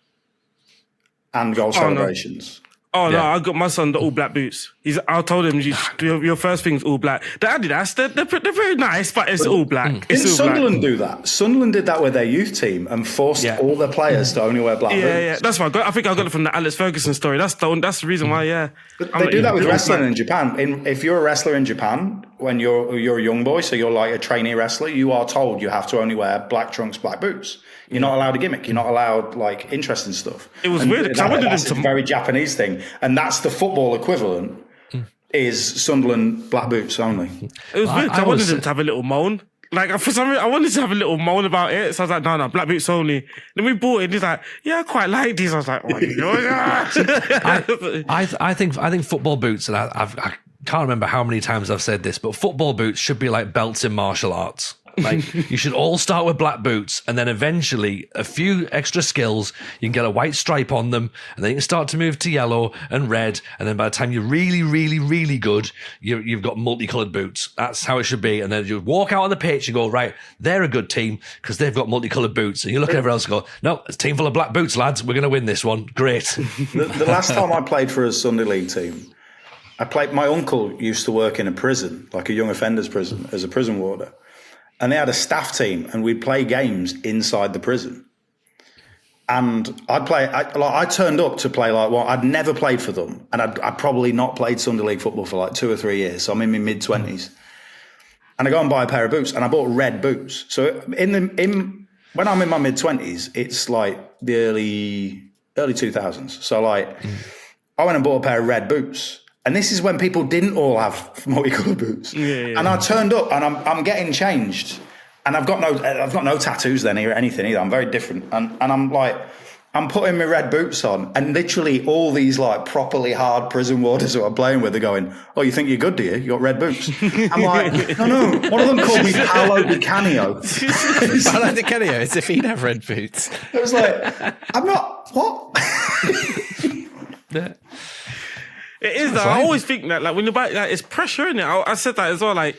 and goal celebrations. Oh no, I got my son the all black boots. I told him your first thing's all black. The Adidas, they're very nice, but it's all black. Didn't Sunderland do that? Sunderland did that with their youth team and forced all their players to only wear black boots. Yeah, that's what I think I got it from the Alex Ferguson story. That's the reason why. Yeah, but they do that with wrestling in Japan. If you're a wrestler in Japan, when you're a young boy, so you're like a trainee wrestler, you are told you have to only wear black trunks, black boots. You're not allowed a gimmick. You're not allowed like interesting stuff. It was weird because I wanted that's a very Japanese thing, and that's the football equivalent. Is Sunderland black boots only? It was weird. I wanted him to have a little moan. Like for some reason, I wanted to have a little moan about it. So I was like, no, black boots only. Then we bought it. And he's like, yeah, I quite like these. I was like, oh my God. I think football boots, and I can't remember how many times I've said this, but football boots should be like belts in martial arts. Like you should all start with black boots, and then eventually a few extra skills. You can get a white stripe on them, and then you can start to move to yellow and red. And then by the time you're really, really, really good, you've got multicolored boots. That's how it should be. And then you walk out on the pitch and go, right, they're a good team because they've got multicolored boots. And you look at everyone else and go, no, it's a team full of black boots, lads. We're going to win this one. Great. The last time I played for a Sunday League team, my uncle used to work in a prison, like a young offenders prison, as a prison warder. And they had a staff team, and we'd play games inside the prison. And I turned up to play I'd never played for them, and I'd probably not played Sunday League football for like 2 or 3 years. So I'm in my mid-20s, and I go and buy a pair of boots, and I bought red boots. So when I'm in my mid-20s, it's like the early 2000s. So I went and bought a pair of red boots. And this is when people didn't all have multicolored boots. Yeah. And I turned up and I'm getting changed, and I've got no tattoos then or anything either. I'm very different, and I'm putting my red boots on, and literally all these like properly hard prison warders who I'm playing with are going, "Oh, you think you're good, do you? You got red boots?" I'm like, no. One of them called me Paolo Di Canio. Paolo Di Canio, as if he'd have red boots. I was like, I'm not what. It is though. I always think that, like, when you're back, like, it's pressure in it. I said that as well. Like,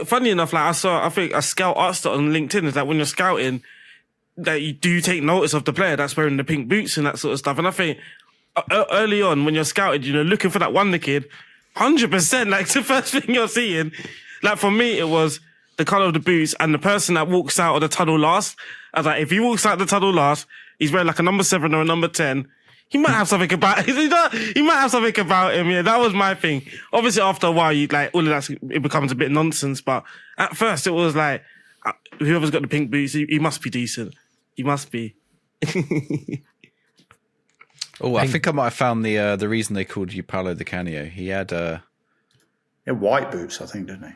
funny enough, like I think a scout asked it on LinkedIn is that when you're scouting, that you take notice of the player that's wearing the pink boots and that sort of stuff. And I think early on when you're scouted, looking for that wonder kid, 100%. Like the first thing you're seeing, like for me, it was the colour of the boots and the person that walks out of the tunnel last. I was like, if he walks out the tunnel last, he's wearing like a number 7 or a number 10. He might have something about he might have something about him. Yeah, that was my thing. Obviously, after a while, all of that it becomes a bit nonsense. But at first, it was like whoever's got the pink boots, he must be decent. He must be. Oh, I think I might have found the reason they called you Paolo Di Canio. He had white boots, I think, didn't he?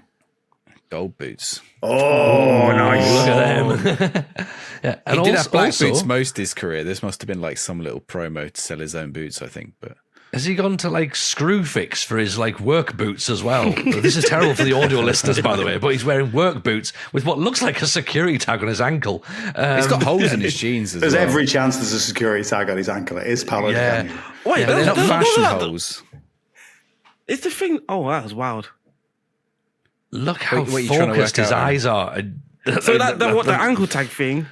Gold boots. Oh, nice. Look at them. Yeah. And he did have black boots most of his career. This must have been like some little promo to sell his own boots, I think. But has he gone to like Screwfix for his like work boots as well? This is terrible for the audio listeners, by the way, but he's wearing work boots with what looks like a security tag on his ankle. He's got holes in his jeans as there's well. Every chance there's a security tag on his ankle. It is Paolo Di Canio. Wait, but they're not fashion holes. It's the thing. Oh, that was wild. Look how focused his eyes are. So the ankle tag thing.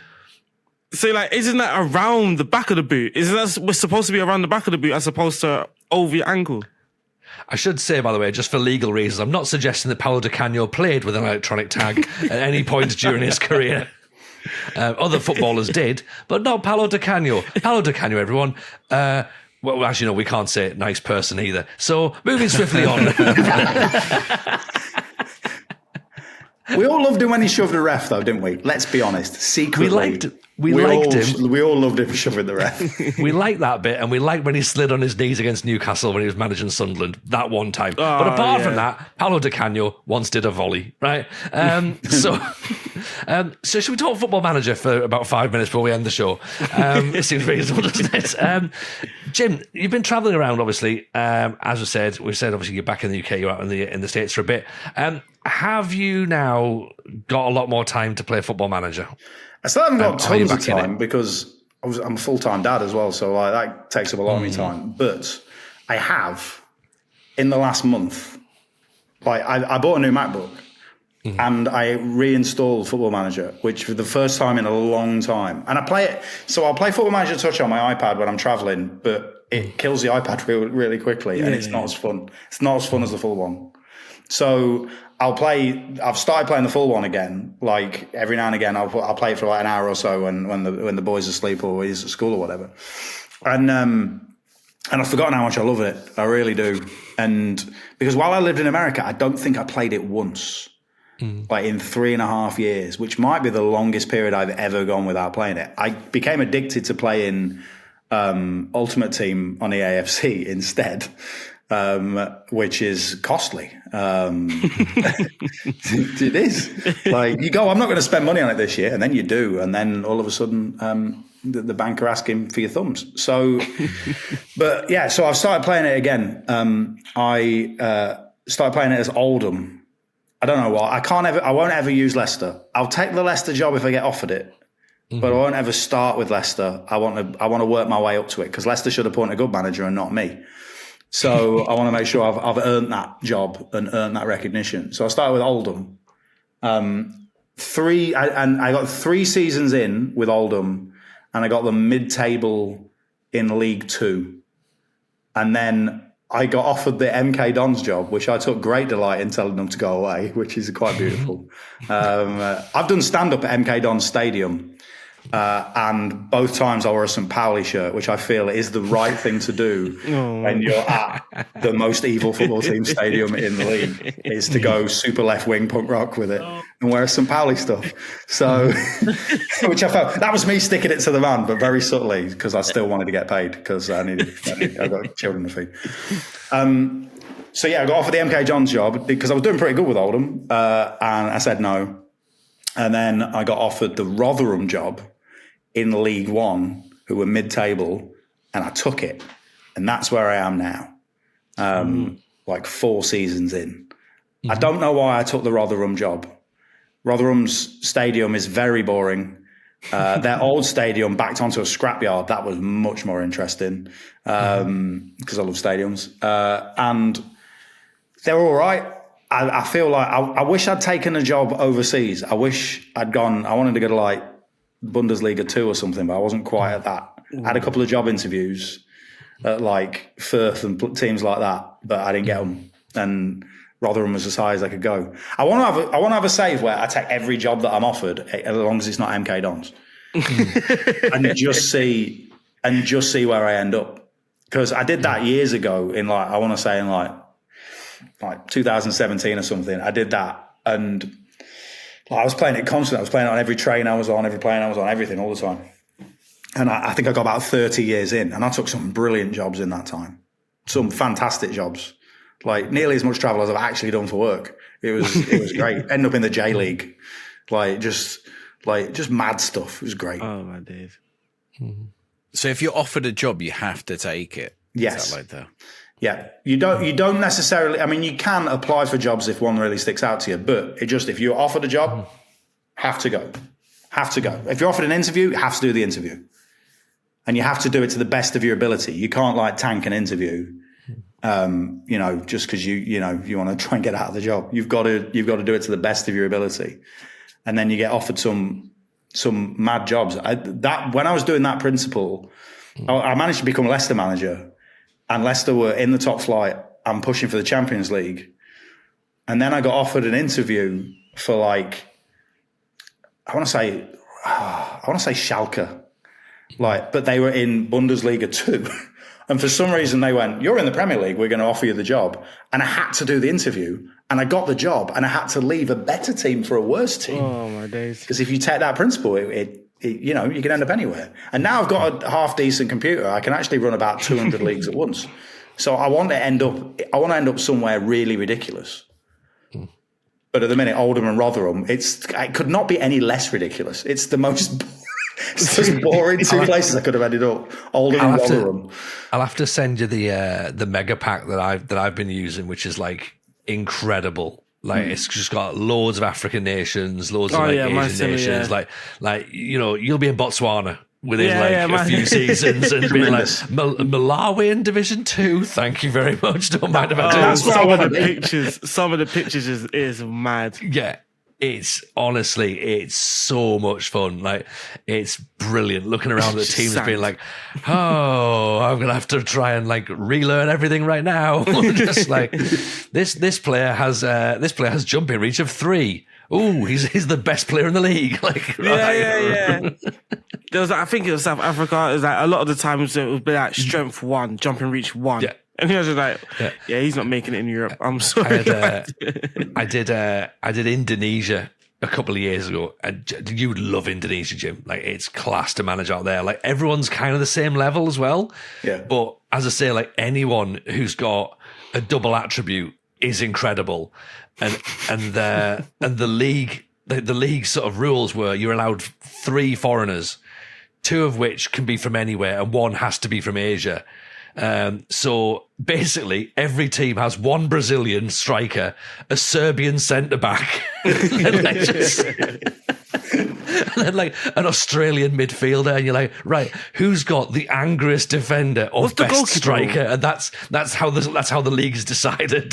So like, isn't that around the back of the boot? Isn't that supposed to be around the back of the boot as opposed to over your ankle? I should say, by the way, just for legal reasons, I'm not suggesting that Paolo Di Canio played with an electronic tag at any point during his career. Other footballers did, but not Paolo Di Canio. Paolo Di Canio, everyone. Well, actually, no, we can't say nice person either. So, moving swiftly on. We all loved him when he shoved the ref, though, didn't we? Let's be honest. Secretly, we liked him. We all loved him for shoving the ref. We liked that bit, and we liked when he slid on his knees against Newcastle when he was managing Sunderland that one time. But apart from that, Paolo Di Canio once did a volley, right? So should we talk Football Manager for about 5 minutes before we end the show? It seems reasonable, doesn't it? Jim, you've been travelling around, obviously. As we said obviously you're back in the UK, you're out in the States for a bit. Have you now got a lot more time to play Football Manager? I still haven't got tons of time because I'm a full-time dad as well, so that takes up a lot of my time. But I have, in the last month, I bought a new MacBook and I reinstalled Football Manager, which for the first time in a long time. And I play it, so I'll play Football Manager Touch on my iPad when I'm traveling, but it kills the iPad really quickly, and it's not as fun. It's not as fun as the full one. So I've started playing the full one again. Like every now and again, I'll play it for like an hour or so when the boys are asleep or he's at school or whatever. And I've forgotten how much I love it. I really do. And because while I lived in America, I don't think I played it once, like in 3.5 years, which might be the longest period I've ever gone without playing it. I became addicted to playing Ultimate Team on the AFC instead. Which is costly. It is. Like you go, I'm not going to spend money on it this year, and then you do, and then all of a sudden, the bank are asking for your thumbs. So, but yeah, so I've started playing it again. I started playing it as Oldham. I don't know why. I won't ever use Leicester. I'll take the Leicester job if I get offered it. But I won't ever start with Leicester. I want to work my way up to it because Leicester should appoint a good manager and not me. So I want to make sure I've earned that job and earned that recognition. So I started with Oldham. I got 3 seasons in with Oldham, and I got them mid-table in League 2. And then I got offered the MK Dons job, which I took great delight in telling them to go away, which is quite beautiful. I've done stand-up at MK Dons Stadium. And both times I wore a St. Pauli shirt, which I feel is the right thing to do when you're at the most evil football team stadium in the league, is to go super left wing punk rock with it and wear St. Pauli stuff. So, which I felt, that was me sticking it to the man, but very subtly because I still wanted to get paid because I got children to feed. So yeah, I got offered the MK Johns job because I was doing pretty good with Oldham, and I said no. And then I got offered the Rotherham job in League One, who were mid-table, and I took it. And that's where I am now, like 4 seasons in. I don't know why I took the Rotherham job. Rotherham's stadium is very boring. Their old stadium backed onto a scrapyard. That was much more interesting because I love stadiums. And they're all right. I feel like I wish I'd taken a job overseas. I wish I'd gone. I wanted to go to like Bundesliga 2 or something, but I wasn't quite at that. I had a couple of job interviews at like Firth and teams like that, but I didn't get them. And Rotherham was as high as I could go. I want to have a save where I take every job that I'm offered, as long as it's not MK Dons, and just see where I end up. Because I did that years ago in like, I want to say in like 2017 or something. I did that, and I was playing it constantly. I was playing it on every train I was on, every plane I was on, everything all the time. And I think I got about 30 years in, and I took some brilliant jobs in that time. Some fantastic jobs, like nearly as much travel as I've actually done for work. It was great. End up in the J League, just mad stuff. It was great. Oh my days. So if you're offered a job, you have to take it. Yes. Is that like that? Yeah, you don't necessarily. I mean, you can apply for jobs if one really sticks out to you, but if you're offered a job, have to go. If you're offered an interview, you have to do the interview, and you have to do it to the best of your ability. You can't like tank an interview, just because you want to try and get out of the job. You've got to do it to the best of your ability, and then you get offered some mad jobs. When I was doing that principle, I managed to become a Leicester manager. And Leicester were in the top flight, I'm pushing for the Champions League. And then I got offered an interview for like, I want to say Schalke, like, but they were in Bundesliga 2. And for some reason they went, you're in the Premier League, we're going to offer you the job. And I had to do the interview and I got the job and I had to leave a better team for a worse team. Oh my days. Because if you take that principle, you know, you can end up anywhere. And now I've got a half decent computer. I can actually run about 200 leagues at once. So I want to end up somewhere really ridiculous. But at the minute, Oldham and Rotherham, it could not be any less ridiculous. It's the most boring two places I could have ended up. Oldham and Rotherham. I'll have to send you the mega pack that I've been using, which is like incredible. Like it's just got loads of African nations, loads of Asian nations. Like you know, you'll be in Botswana within a few seasons and be like Malawi in Division 2. Thank you very much. Don't mind about doing some of the pictures is mad. Yeah. It's honestly, it's so much fun. Like, it's brilliant looking around at the teams being like, oh, I'm going to have to try and like relearn everything right now. Just like this player has jumping reach of 3. Ooh, he's the best player in the league. Like, yeah. There was, I think it was South Africa. It was like a lot of the times it would be like strength 1, jumping reach 1. Yeah. And he was just like, yeah, he's not making it in Europe. I'm sorry. I did Indonesia a couple of years ago, and you would love Indonesia, Jim. Like, it's class to manage out there. Like, everyone's kind of the same level as well. Yeah. But as I say, like, anyone who's got a double attribute is incredible. And the league sort of rules were you're allowed 3 foreigners, 2 of which can be from anywhere, and 1 has to be from Asia. So basically, every team has 1 Brazilian striker, a Serbian centre back, and then like an Australian midfielder, and you're like, right, who's got the angriest defender or best striker? And that's how the league is decided.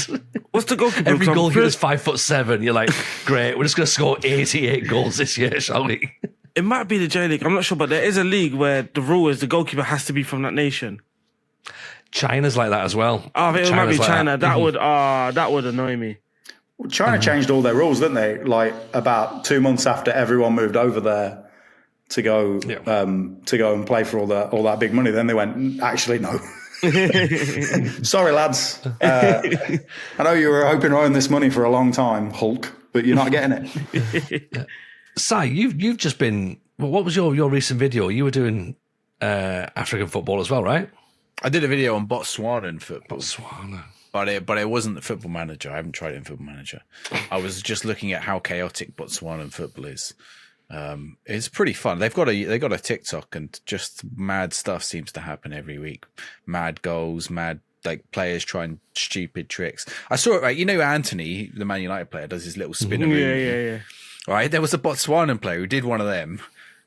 What's the goalkeeper? Every goalkeeper is 5'7". You're like, great, we're just going to score 88 goals this year, shall we? It might be the J League. I'm not sure, but there is a league where the rule is the goalkeeper has to be from that nation. China's like that as well. Oh, I think it might be China. That would annoy me. Well, China changed all their rules, didn't they? Like about 2 months after everyone moved over there to go and play for all that big money. Then they went, actually, no. Sorry, lads. I know you were hoping to earn this money for a long time, Hulk, but you're not getting it. Si, you've just been. What was your recent video? You were doing African football as well, right? I did a video on Botswanan football. Botswana. But it wasn't the Football Manager. I haven't tried it in Football Manager. I was just looking at how chaotic Botswanan football is. It's pretty fun. They got a TikTok, and just mad stuff seems to happen every week. Mad goals, mad like players trying stupid tricks. I saw it, right? You know, Anthony, the Man United player, does his little spinner. Yeah. Right, there was a Botswanan player who did one of them,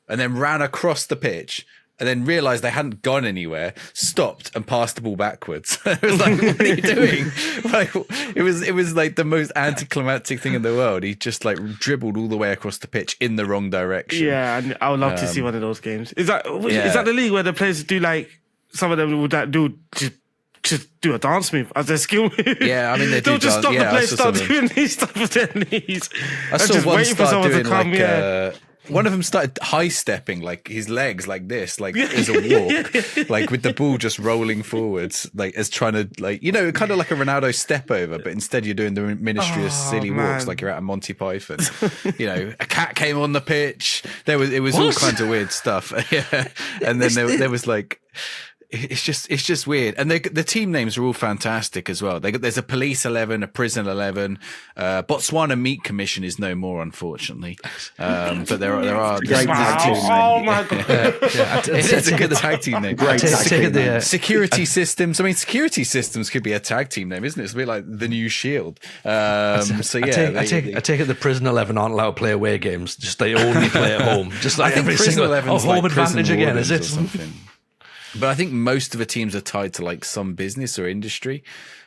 and then ran across the pitch. And then realised they hadn't gone anywhere, stopped and passed the ball backwards. It was like, what are you doing? Like, it was like the most anticlimactic thing in the world. He just like dribbled all the way across the pitch in the wrong direction. Yeah, and I would love to see one of those games. Is that the league where the players do like, some of them would do just do a dance move as their skill move? Yeah, I mean they'll just stop the players start doing these stuff with their knees. I saw one start doing come. One of them started high stepping like his legs like this, like as a walk, like with the ball just rolling forwards, like as trying to like, you know, kind of like a Ronaldo step over, but instead you're doing the Ministry of Silly Walks, like you're out of Monty Python. You know, a cat came on the pitch. It was all kinds of weird stuff. Yeah, and then there was like. It's just weird, and the team names are all fantastic as well. There's a Police 11, a Prison 11. Botswana Meat Commission is no more, unfortunately, but there are great tag team name. Oh my god, it's a good tag team name. Great tag team name. Security Systems. I mean, Security Systems could be a tag team name, isn't it? It's a bit like the New Shield. So yeah, I take it the Prison 11 aren't allowed to play away games. Just they only play at home. Just like I think every Prison single 11's home like advantage again. Is it? Something. But I think most of the teams are tied to like some business or industry,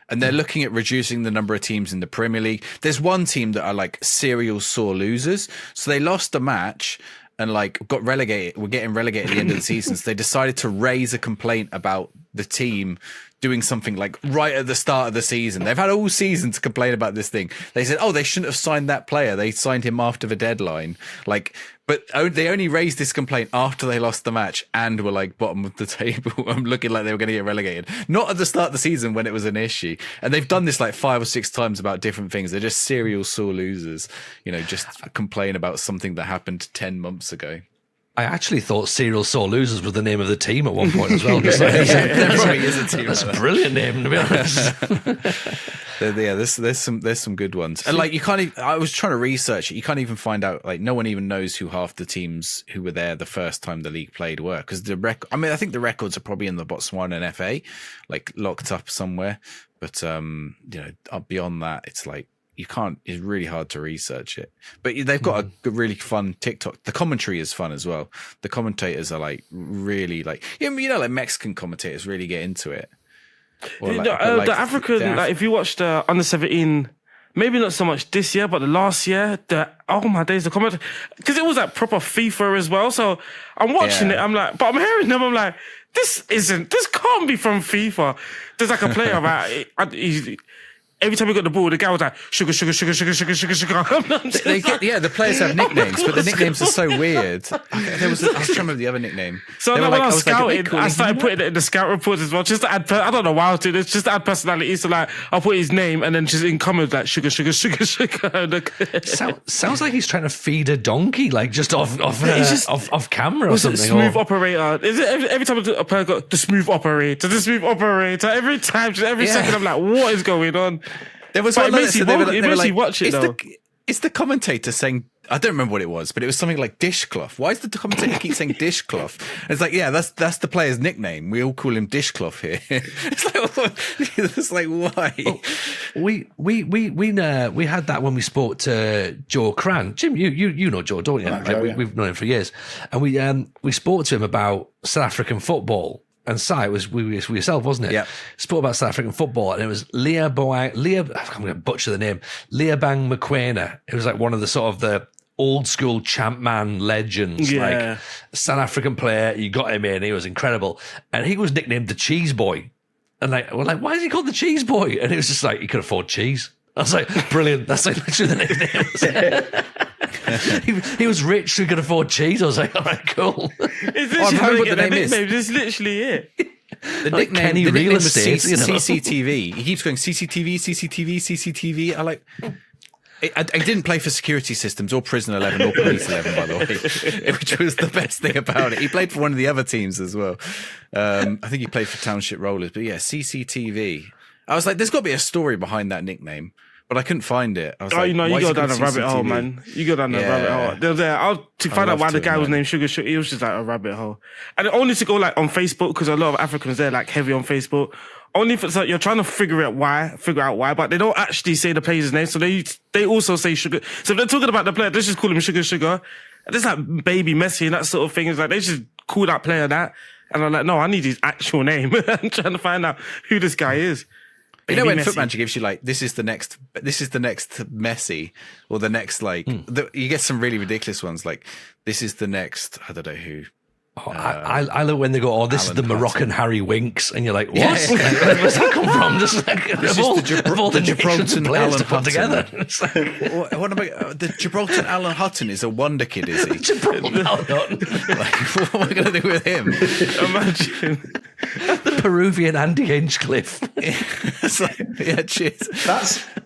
and they're looking at reducing the number of teams in the Premier League. There's one team that are like serial sore losers. So they lost a match and like got relegated. We're getting relegated at the end of the season. So they decided to raise a complaint about the team doing something like right at the start of the season. They've had all season to complain about this thing. They said, oh, they shouldn't have signed that player. They signed him after the deadline. Like, but they only raised this complaint after they lost the match and were like bottom of the table. I'm looking like they were going to get relegated. Not at the start of the season when it was an issue. And they've done this like 5 or 6 times about different things. They're just serial sore losers, you know, just complain about something that happened 10 months ago. I actually thought Serial Sore Losers was the name of the team at one point as well. There probably is a team. That's a brilliant name, to be honest. There's some good ones. And like, you can't even, I was trying to research it. You can't even find out, like, no one even knows who half the teams who were there the first time the league played were. Because I think the records are probably in the Botswana and FA, like locked up somewhere. But, you know, beyond that, it's like, it's really hard to research it. But they've got a really fun TikTok. The commentary is fun as well. The commentators are like really like, you know, like Mexican commentators really get into it. Or the African, like if you watched the under 17, maybe not so much this year, but the last year, oh my days, the comment, because it was like proper FIFA as well. So I'm watching it, I'm like, but I'm hearing them, I'm like, this can't be from FIFA. There's like a player every time we got the ball, the guy was like, sugar, sugar, sugar, sugar, sugar, sugar, sugar. The players have nicknames, but the nicknames are so weird. I was trying to remember the other nickname. So when I was scouting, I started putting it in the scout reports as well, just to add, I don't know why I was doing this, just to add personality. So like, I'll put his name and then just in comments like, sugar, sugar, sugar, sugar. Sounds like he's trying to feed a donkey, like just off camera or something. Smooth operator. Is it every time a player got the smooth operator, every time, just every second, I'm like, what is going on? There was one watch it though. It's the commentator saying, I don't remember what it was, but it was something like dishcloth. Why does the commentator keep saying dishcloth? And it's like, yeah, that's the player's nickname. We all call him dishcloth here. It's like why? Oh, we had that when we spoke to Joe Cran. Jim, you know Joe, don't you? Joe, we've known him for years, and we spoke to him about South African football. And it was yourself, wasn't it? Yeah. Spoke about South African football, and it was I'm going to butcher the name, Leabang Mokoena. It was like one of the sort of the old school champ man legends, like South African player. You got him in, he was incredible, and he was nicknamed the Cheese Boy. And like, we're like, why is he called the Cheese Boy? And it was just like, he could afford cheese. I was like, brilliant. That's like literally the nickname. He was rich, so he could afford cheese. I was like, all right, cool. I remember what the name is. This is literally it. The like nickname, Kenny the Real nickname was Estate, you know? CCTV. He keeps going CCTV, CCTV, CCTV. I didn't play for Security Systems or Prison 11 or Police 11, by the way, which was the best thing about it. He played for one of the other teams as well. I think he played for Township Rollers, but yeah, CCTV. I was like, there's got to be a story behind that nickname, but I couldn't find it. I was you go down a rabbit hole, man. You go down a rabbit hole. To find out why the guy was named Sugar Sugar, it was just like a rabbit hole. And only to go like on Facebook, because a lot of Africans, they're like heavy on Facebook. Only if it's like you're trying to figure out why, but they don't actually say the player's name. So they also say Sugar. So if they're talking about the player, they just call him Sugar Sugar. And it's like Baby Messi and that sort of thing. It's like they just call that player that. And I'm like, no, I need his actual name. I'm trying to find out who this guy is. You know when Footmanager gives you like, this is the next Messi, or the next like, you get some really ridiculous ones like, this is the next, I don't know who. I love when they go, this Alan is the Moroccan Hutton. Harry Winks, and you're like, what? Where's that come from? Just like, This of is the Gibraltar Alan to put Hutton. together. It's like, What about the Gibraltar Alan Hutton is a wonder kid, is he? Gibraltar Alan Hutton. Like, what am I going to do with him? Imagine. The Peruvian Andy Hinchcliffe. It's like, yeah, cheers.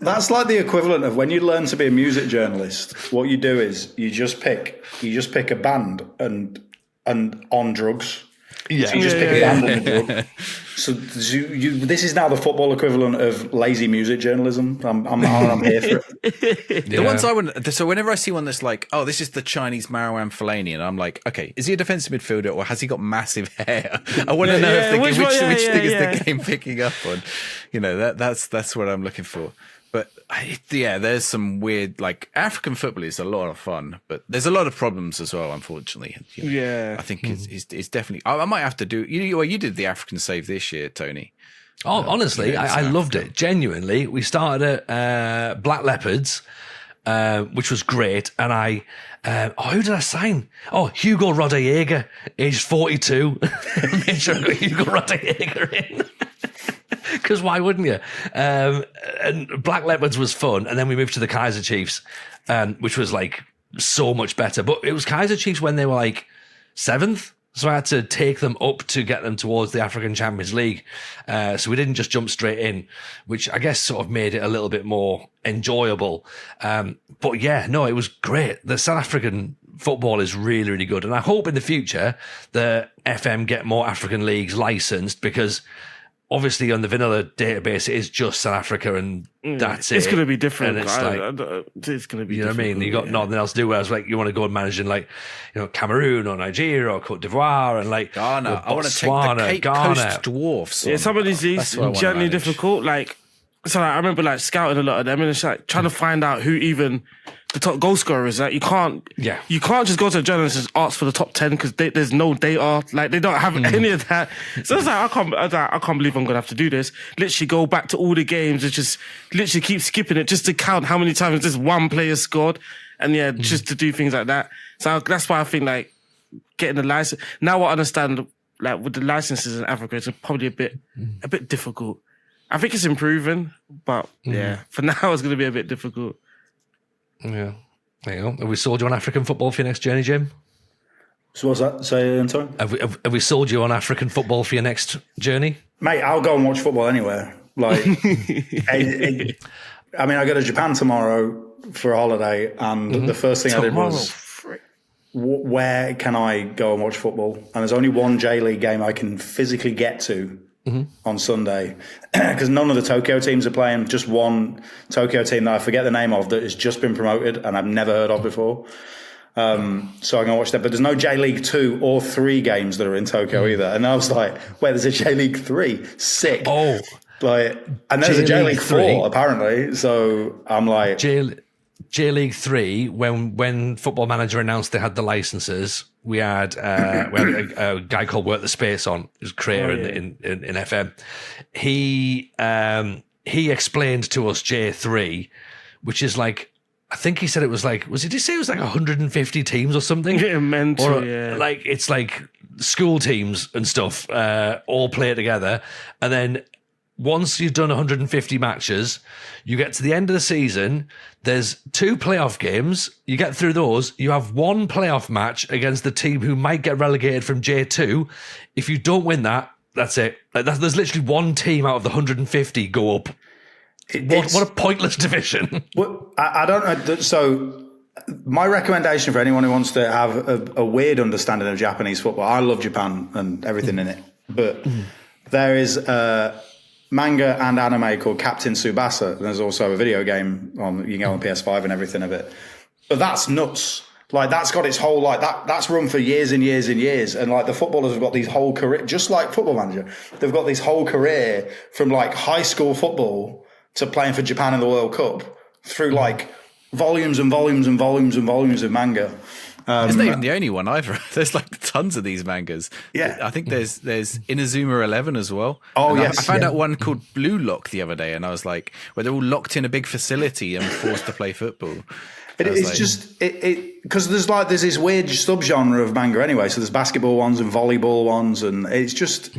That's like the equivalent of when you learn to be a music journalist. What you do is you just pick a band and on drugs. Yeah. So you just pick a band on the drug. So this is now the football equivalent of lazy music journalism. I'm here for it. The ones I want. So whenever I see one that's like, oh, this is the Chinese Marouane Fellaini, and I'm like, okay, is he a defensive midfielder or has he got massive hair? I want to know which thing is the game picking up on. You know, that's what I'm looking for. But there's some weird, like, African football is a lot of fun, but there's a lot of problems as well, unfortunately. You know, I think it's definitely. I might have to do. You did the African save this year, Tony. Oh, honestly, I loved it. Genuinely, we started at Black Leopards, which was great. And who did I sign? Oh, Hugo Rodallega, aged 42. Made sure I got Hugo Rodallega in. Because why wouldn't you? And Black Leopards was fun. And then we moved to the Kaiser Chiefs, which was like so much better. But it was Kaiser Chiefs when they were like 7th. So I had to take them up to get them towards the African Champions League. So we didn't just jump straight in, which I guess sort of made it a little bit more enjoyable. But yeah, no, it was great. The South African football is really, really good. And I hope in the future the FM get more African leagues licensed, because obviously on the vanilla database it is just South Africa and that's it. It's going to be different. And It's going to be, you know what I mean? You got nothing else to do. Whereas like you want to go and manage in like, Cameroon or Nigeria or Cote d'Ivoire and like Ghana. I want to take Botswana, the Cape Ghana. Coast Dwarfs. Yeah, some of these leagues generally difficult. Like, so like, I remember like scouting a lot of them, and it's like trying to find out who even the top goal scorer is. Like, you can't just go to a journalist and ask for the top 10 because there's no data. Like, they don't have any of that. So it's like I can't believe I'm gonna have to do this. Literally go back to all the games and just literally keep skipping it just to count how many times this one player scored, and just to do things like that. So that's why I think like getting the license. Now I understand, like with the licenses in Africa, it's probably a bit difficult. I think it's improving, but for now it's going to be a bit difficult. Yeah. There you go. Have we sold you on African football for your next journey, Jim? So what's that? Say again, sorry? Have we sold you on African football for your next journey? Mate, I'll go and watch football anywhere. Like, I go to Japan tomorrow for a holiday, and the first thing I did was, where can I go and watch football? And there's only one J-League game I can physically get to on Sunday, because none of the Tokyo teams are playing. Just one Tokyo team that I forget the name of that has just been promoted and I've never heard of before. So I'm going to watch that. But there's no J-League 2 or 3 games that are in Tokyo either. And I was like, wait, there's a J-League 3? Sick. Oh. Like, and there's a J-League 4 apparently. So I'm like... J-League 3, when Football Manager announced they had the licenses, we had a guy called Work the Space on, who's a creator in FM. He explained to us J3, which is like, I think he said it was like, did he say it was like 150 teams or something? Yeah, mental, Like, it's like school teams and stuff, all play together. And then once you've done 150 matches, you get to the end of the season, there's 2 playoff games, you get through those, you have 1 playoff match against the team who might get relegated from J2. If you don't win that, that's it. Like there's literally 1 team out of the 150 go up. What a pointless division. Well, I don't know. So my recommendation for anyone who wants to have a weird understanding of Japanese football, I love Japan and everything in it, but there is manga and anime called Captain Tsubasa. There's also a video game you can go on PS5 and everything of it. But that's nuts. Like, that's got its whole, like, that's run for years and years and years. And like, the footballers have got these whole career, just like Football Manager, they've got this whole career from like high school football to playing for Japan in the World Cup through like volumes and volumes and volumes and volumes of manga. It's not even the only one either. There's like tons of these mangas. Yeah. I think there's Inazuma 11 as well. Oh, and yes. I found out one called Blue Lock the other day, and I was like, where they're all locked in a big facility and forced to play football. It's just because there's this weird subgenre of manga anyway. So there's basketball ones and volleyball ones, and it's just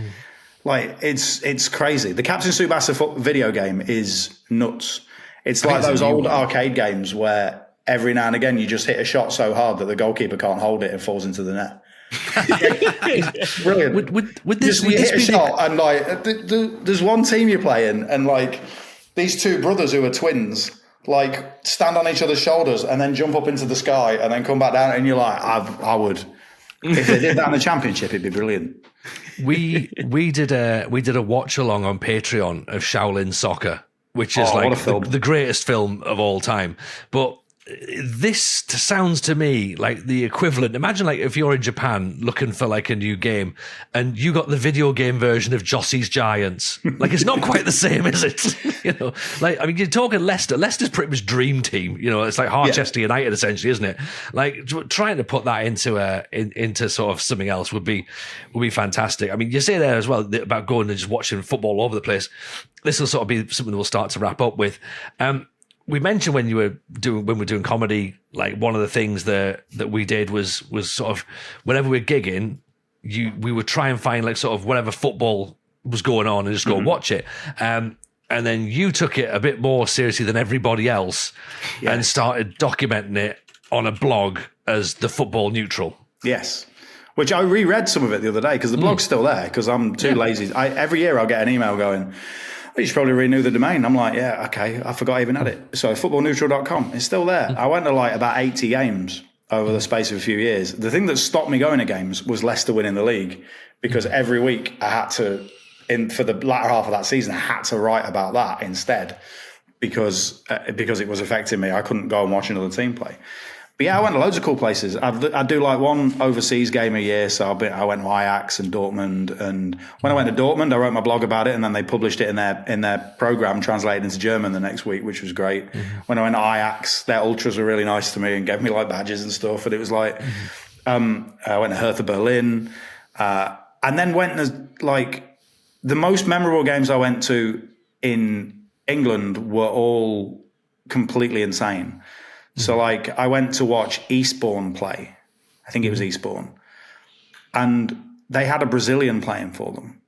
like it's crazy. The Captain Tsubasa video game is nuts. It's like those old arcade games where every now and again you just hit a shot so hard that the goalkeeper can't hold it and falls into the net. It's brilliant. With this, you hit a shot and like there's one team you're playing, and like these 2 brothers who are twins like stand on each other's shoulders and then jump up into the sky and then come back down, and you're like, I would, if they did that in the championship, it'd be brilliant. We did a watch along on Patreon of Shaolin Soccer, which is like the greatest film of all time. But this sounds to me like the equivalent. Imagine like if you're in Japan looking for like a new game and you got the video game version of Jossie's Giants. Like, it's not quite the same, is it? Like, I mean, you're talking Leicester. Leicester's pretty much dream team. It's like Harchester United essentially, isn't it? Like, trying to put that into sort of something else would be fantastic. I mean, you say there as well about going and just watching football all over the place. This will sort of be something that we'll start to wrap up with. we mentioned when we're doing comedy, like one of the things that we did was sort of whenever we're gigging, we would try and find like sort of whatever football was going on and just go and watch it. And then you took it a bit more seriously than everybody else and started documenting it on a blog as the Football Neutral. Yes. Which I reread some of it the other day because the blog's still there because I'm too lazy. Every year I'll get an email going, you should probably renew the domain. I'm like, yeah, okay. I forgot I even had it. So footballneutral.com, it's still there. I went to like about 80 games over the space of a few years. The thing that stopped me going to games was Leicester winning the league because every week I had to, for the latter half of that season, I had to write about that instead because it was affecting me. I couldn't go and watch another team play. But yeah, I went to loads of cool places. I do like one overseas game a year. So I went to Ajax and Dortmund. And when I went to Dortmund, I wrote my blog about it, and then they published it in their program, translated into German the next week, which was great. When I went to Ajax, their ultras were really nice to me and gave me like badges and stuff. And it was like, I went to Hertha Berlin, and then went as like the most memorable games I went to in England were all completely insane. So, like, I went to watch Eastbourne play. I think it was Eastbourne. And they had a Brazilian playing for them.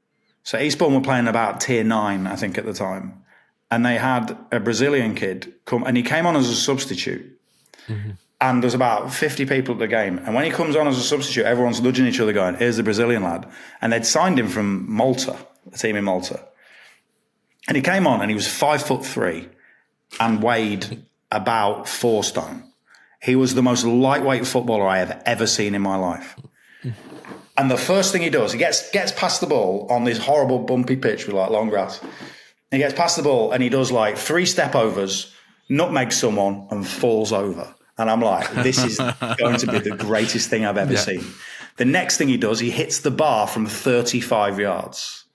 So, Eastbourne were playing about tier 9, I think, at the time. And they had a Brazilian kid come, and he came on as a substitute. And there's about 50 people at the game. And when he comes on as a substitute, everyone's nudging each other going, here's the Brazilian lad. And they'd signed him from Malta, a team in Malta. And he came on and he was 5'3" and weighed about 4 stone. He was the most lightweight footballer I have ever seen in my life. And the first thing he does, he gets past the ball on this horrible bumpy pitch with like long grass. He gets past the ball and he does like 3 step overs, nutmegs someone and falls over. And I'm like, this is going to be the greatest thing I've ever seen. The next thing he does, he hits the bar from 35 yards.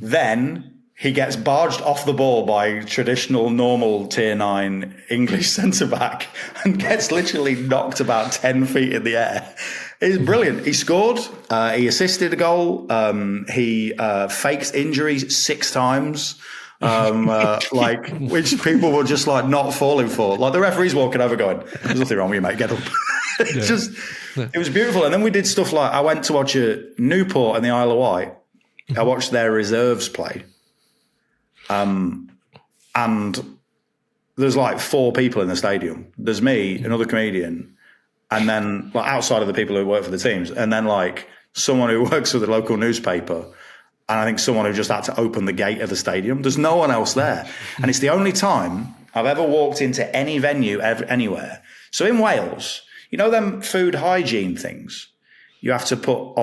Then he gets barged off the ball by traditional, normal tier 9 English centre-back and gets literally knocked about 10 feet in the air. It's brilliant. He scored. He assisted a goal. He faked injuries 6 times, which people were just like not falling for. Like the referee's walking over going, there's nothing wrong with you, mate. Get up. It was beautiful. And then we did stuff like I went to watch Newport and the Isle of Wight. I watched their reserves play. And there's like 4 people in the stadium. There's me, another comedian, and then like outside of the people who work for the teams, and then like someone who works for the local newspaper, and I think someone who just had to open the gate of the stadium. There's no one else there. And it's the only time I've ever walked into any venue anywhere. So in Wales, you know them food hygiene things you have to put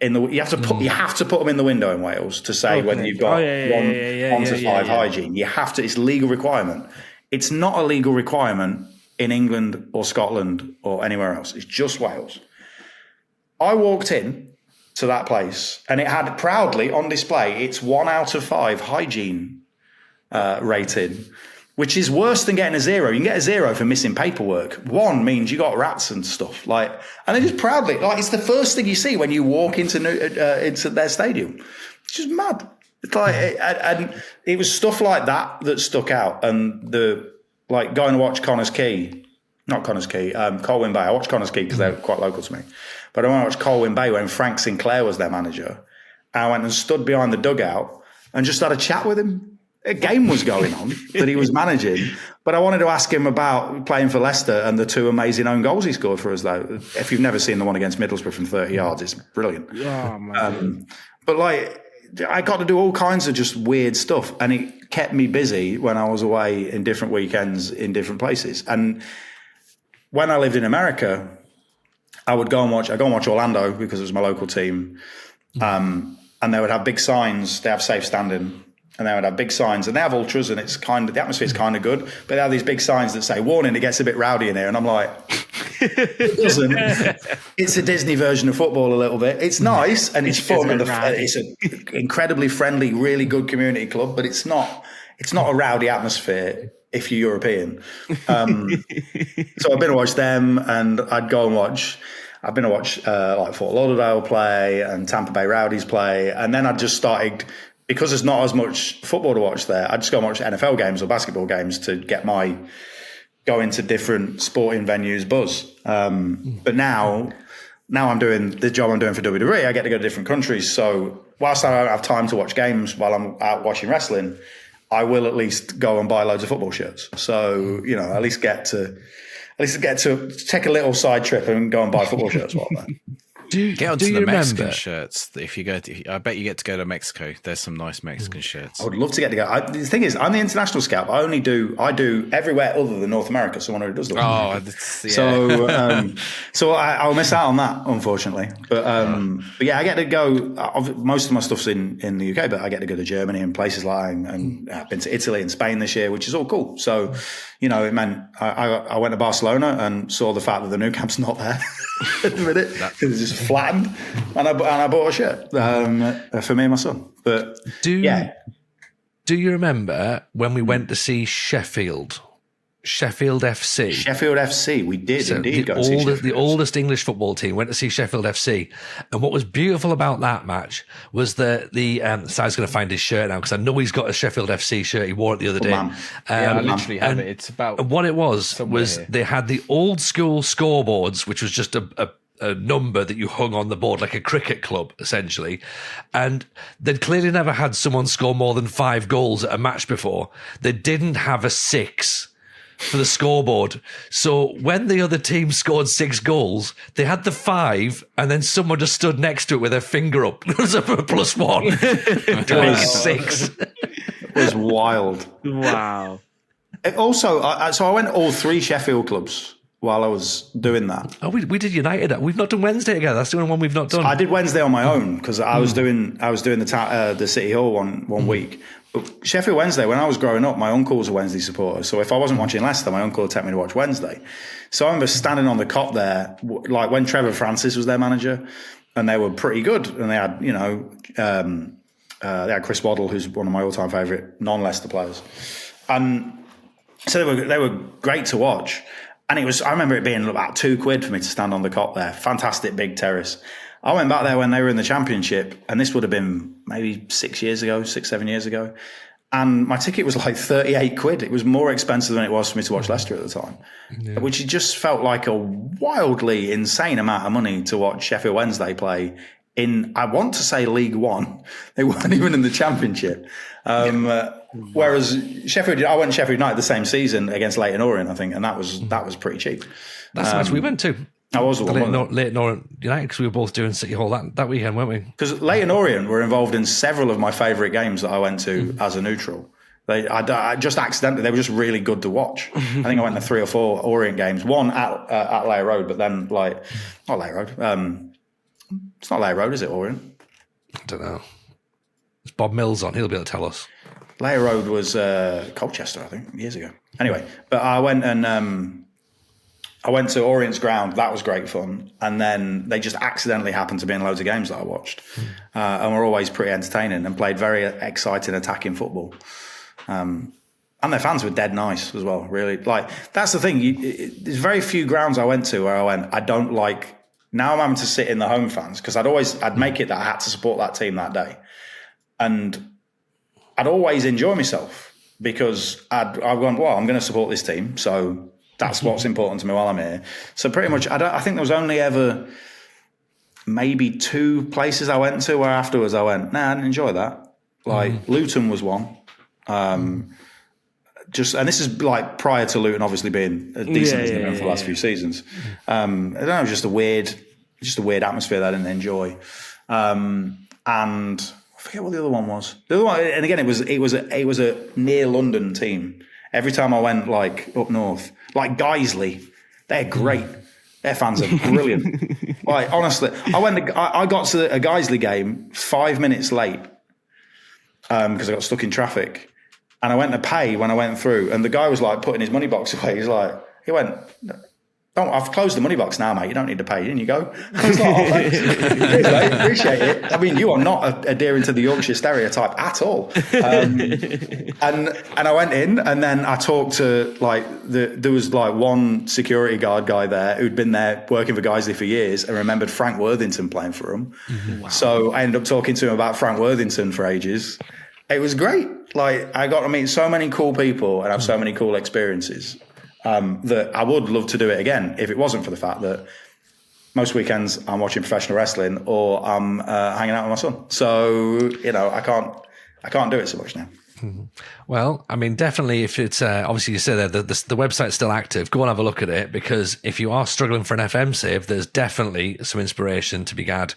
you have to put them in the window in Wales to say whether you've got 1 to 5 hygiene. You have to. It's a legal requirement. It's not a legal requirement in England or Scotland or anywhere else. It's just Wales. I walked in to that place and it had proudly on display its 1 out of 5 hygiene rating, which is worse than getting a 0. You can get a 0 for missing paperwork. 1 means you got rats and stuff. And they just proudly, it's the first thing you see when you walk into their stadium. It's just mad. It's and it was stuff like that stuck out. And going to watch Colwyn Bay. I watched Connors Quay because they're quite local to me. But I went to watch Colwyn Bay when Frank Sinclair was their manager. And I went and stood behind the dugout and just had a chat with him. A game was going on that he was managing, but I wanted to ask him about playing for Leicester and the 2 amazing own goals he scored for us, though. If you've never seen the one against Middlesbrough from 30 yards, it's brilliant. Oh, man. But I got to do all kinds of just weird stuff, and it kept me busy when I was away in different weekends in different places. And when I lived in America, I go and watch Orlando because it was my local team. And they would have big signs. They have safe standing. And they would have big signs, and they have ultras, and the atmosphere's kind of good, but they have these big signs that say, warning, it gets a bit rowdy in here. And I'm like, it doesn't. It's a Disney version of football a little bit. It's nice, and it's fun, and it's an incredibly friendly, really good community club, but it's not a rowdy atmosphere if you're European. So I've been to watch them, and I've been to watch Fort Lauderdale play and Tampa Bay Rowdies play, and then I just started because there's not as much football to watch there, I just go and watch NFL games or basketball games to get my go into different sporting venues buzz. But now I'm doing the job I'm doing for WWE. I get to go to different countries. So whilst I don't have time to watch games while I'm out watching wrestling, I will at least go and buy loads of football shirts. So, at least get to take a little side trip and go and buy football shirts while I'm there. Get onto the Mexican shirts. If you go, I bet you get to go to Mexico. There's some nice Mexican shirts. I would love to get to go. The thing is, I'm the international scout. But I do everywhere other than North America. Someone who does the yeah. So I'll miss out on that, unfortunately. But yeah, I get to go. Most of my stuff's in the UK, but I get to go to Germany and places like, and I've been to Italy and Spain this year, which is all cool. So it meant I went to Barcelona and saw the fact that the new camp's not there at the minute. It's just flattened, and I bought a shirt for me and my son. But do you remember when we went to see Sheffield FC? Sheffield FC, we did indeed go to see the oldest English football team went to see Sheffield FC, and what was beautiful about that match was so I was going to find his shirt now because I know he's got a Sheffield FC shirt. He wore it the other day. I literally have it. It's about what it was here. They had the old school scoreboards, which was just a number that you hung on the board like a cricket club, essentially. And they'd clearly never had someone score more than 5 goals at a match before. They didn't have a 6 for the scoreboard. So when the other team scored 6 goals, they had the 5, and then someone just stood next to it with their finger up. It was a +1 to make it 6. It was wild. Wow. Also, so I went all 3 Sheffield clubs while I was doing that. Oh, we did United. We've not done Wednesday together. That's the only one we've not done. I did Wednesday on my own because I was doing the City Hall one week. But Sheffield Wednesday, when I was growing up, my uncle was a Wednesday supporter. So if I wasn't watching Leicester, my uncle would take me to watch Wednesday. So I remember standing on the cop there, like when Trevor Francis was their manager, and they were pretty good. And they had, they had Chris Waddle, who's one of my all-time favourite non-Leicester players. And so they were great to watch. And I remember it being about £2 for me to stand on the cop there. Fantastic big terrace. I went back there when they were in the Championship, and this would have been maybe 7 years ago. And my ticket was like £38. It was more expensive than it was for me to watch Leicester at the time, which just felt like a wildly insane amount of money to watch Sheffield Wednesday play in, I want to say, League One. They weren't even in the Championship. Whereas Sheffield, I went to Sheffield United the same season against Leyton Orient, I think, and that was pretty cheap. That's the match we went to. I was the one. Leyton Orient United, because we were both doing City Hall that weekend, weren't we? Because Leyton Orient were involved in several of my favourite games that I went to as a neutral. I just accidentally, they were just really good to watch. I think I went to 3 or 4 Orient games. One at Layer Road, but then not Layer Road. It's not Layer Road, is it, Orient? I don't know. It's Bob Mills on. He'll be able to tell us. Layer Road was Colchester, I think, years ago. Anyway, but I went to Orient's ground. That was great fun. And then they just accidentally happened to be in loads of games that I watched. And were always pretty entertaining and played very exciting attacking football. And their fans were dead nice as well, really. Like, that's the thing. There's very few grounds I went to where I don't like... Now I'm having to sit in the home fans because I'd make it that I had to support that team that day. And I'd always enjoy myself because I've gone, well, I'm going to support this team. So that's what's important to me while I'm here. So pretty much, I think there was only ever maybe 2 places I went to where afterwards I went, nah, I didn't enjoy that. Like Luton was one. And this is like prior to Luton obviously being as decent as they've been for the last few seasons. I don't know, it was just a weird atmosphere that I didn't enjoy. And I forget what the other one was. The other one, and again, it was a near London team. Every time I went like up north, like Guiseley, they're great. Their fans are brilliant. Like honestly, I got to a Guiseley game 5 minutes late because I got stuck in traffic, and I went to pay when I went through, and the guy was like putting his money box away. He went. I've closed the money box now, mate. You don't need to pay. In you go. I was like, thanks. Cheers, mate. Appreciate it. I mean, you are not adhering to the Yorkshire stereotype at all. And I went in, and then I talked to there was one security guard guy there who'd been there working for Guiseley for years and remembered Frank Worthington playing for him. Wow. So I ended up talking to him about Frank Worthington for ages. It was great. Like, I got to meet so many cool people and have so many cool experiences that I would love to do it again if it wasn't for the fact that most weekends I'm watching professional wrestling or I'm hanging out with my son. So, I can't do it so much now. Well, I mean, definitely if it's, obviously you said that the website's still active, go and have a look at it, because if you are struggling for an FM save, there's definitely some inspiration to be had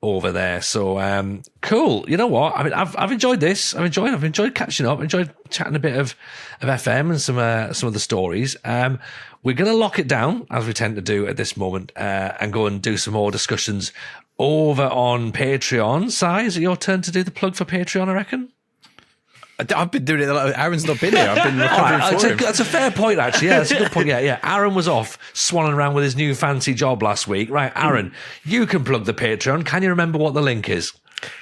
over there. So, cool. You know what? I mean, I've enjoyed this. I've enjoyed catching up, enjoyed chatting a bit of FM and some of the stories. We're going to lock it down, as we tend to do at this moment, and go and do some more discussions over on Patreon. Si, is it your turn to do the plug for Patreon, I reckon? I've been doing it. Aaron's not been here. I've been recovering for him. That's a fair point, actually. Yeah, that's a good point. Yeah. Aaron was off swanning around with his new fancy job last week. Right, Aaron, you can plug the Patreon. Can you remember what the link is?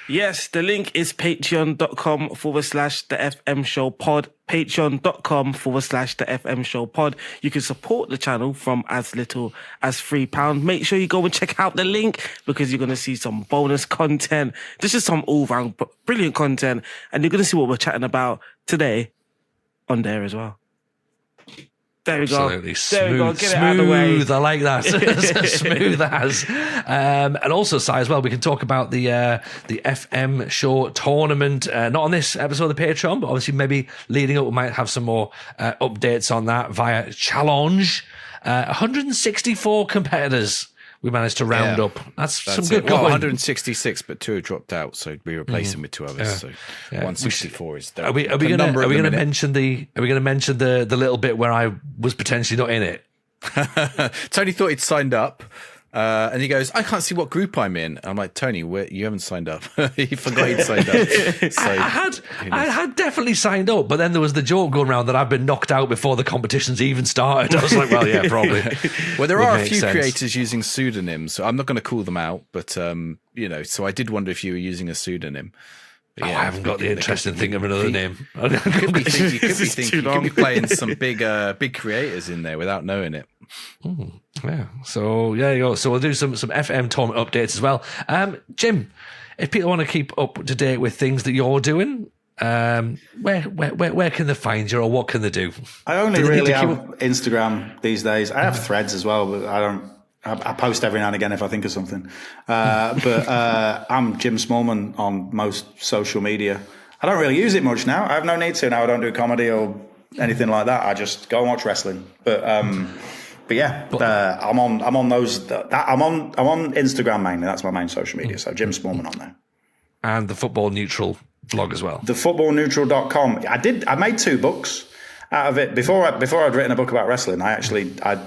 Yes, the link is patreon.com/the FM show pod. Patreon.com/the FM show pod. You can support the channel from as little as £3. Make sure you go and check out the link, because you're going to see some bonus content. This is some all-round brilliant content, and you're going to see what we're chatting about today on there as well. There we go. Absolutely. There we go. Get it out of the way. Smooth. I like that. Smooth as. And also, Si, as well, we can talk about the FM show tournament. Not on this episode of the Patreon, but obviously maybe leading up, we might have some more updates on that via Challenge. 164 competitors we managed to round up. That's some good Well, going. 166, but 2 dropped out, so we replaced them with 2 others. So 164 is the Are we going to mention the little bit where I was potentially not in it? Tony thought he'd signed up, and he goes, "I can't see what group I'm in." I'm like, "Tony, you haven't signed up." He forgot he'd signed up. So, I had definitely signed up, but then there was the joke going around that I've been knocked out before the competitions even started. I was like, well, yeah, probably. Well, there are a few creators using pseudonyms, so I'm not going to call them out, but so I did wonder if you were using a pseudonym. Yeah, I haven't got the interest in thinking of another name. You could be playing some big creators in there without knowing it. Yeah. So yeah, you go. So we'll do some FM tournament updates as well. Jim, if people want to keep up to date with things that you're doing, where can they find you, or what can they do? I only really have Instagram these days. I have Threads as well, but I don't. I post every now and again if I think of something. But I'm Jim Smallman on most social media. I don't really use it much now. I have no need to now. I don't do comedy or anything like that. I just go and watch wrestling. But yeah, I'm on those. I'm on Instagram mainly. That's my main social media. So Jim Smallman on there. And the Football Neutral blog as well. The footballneutral.com. I made 2 books out of it. Before I'd written a book about wrestling, I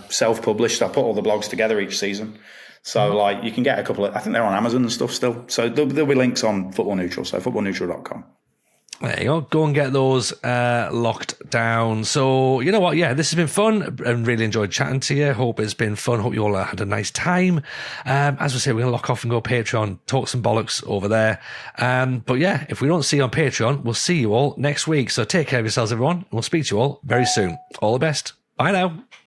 self-published. I put all the blogs together each season. So like you can get a couple of, I think they're on Amazon and stuff still. So there'll be links on Football Neutral. So footballneutral.com. There you go. Go and get those locked down. So, you know what? Yeah, this has been fun and really enjoyed chatting to you. Hope it's been fun. Hope you all had a nice time. As we say, we're going to lock off and go Patreon, talk some bollocks over there. But yeah, if we don't see you on Patreon, we'll see you all next week. So take care of yourselves, everyone. And we'll speak to you all very soon. All the best. Bye now.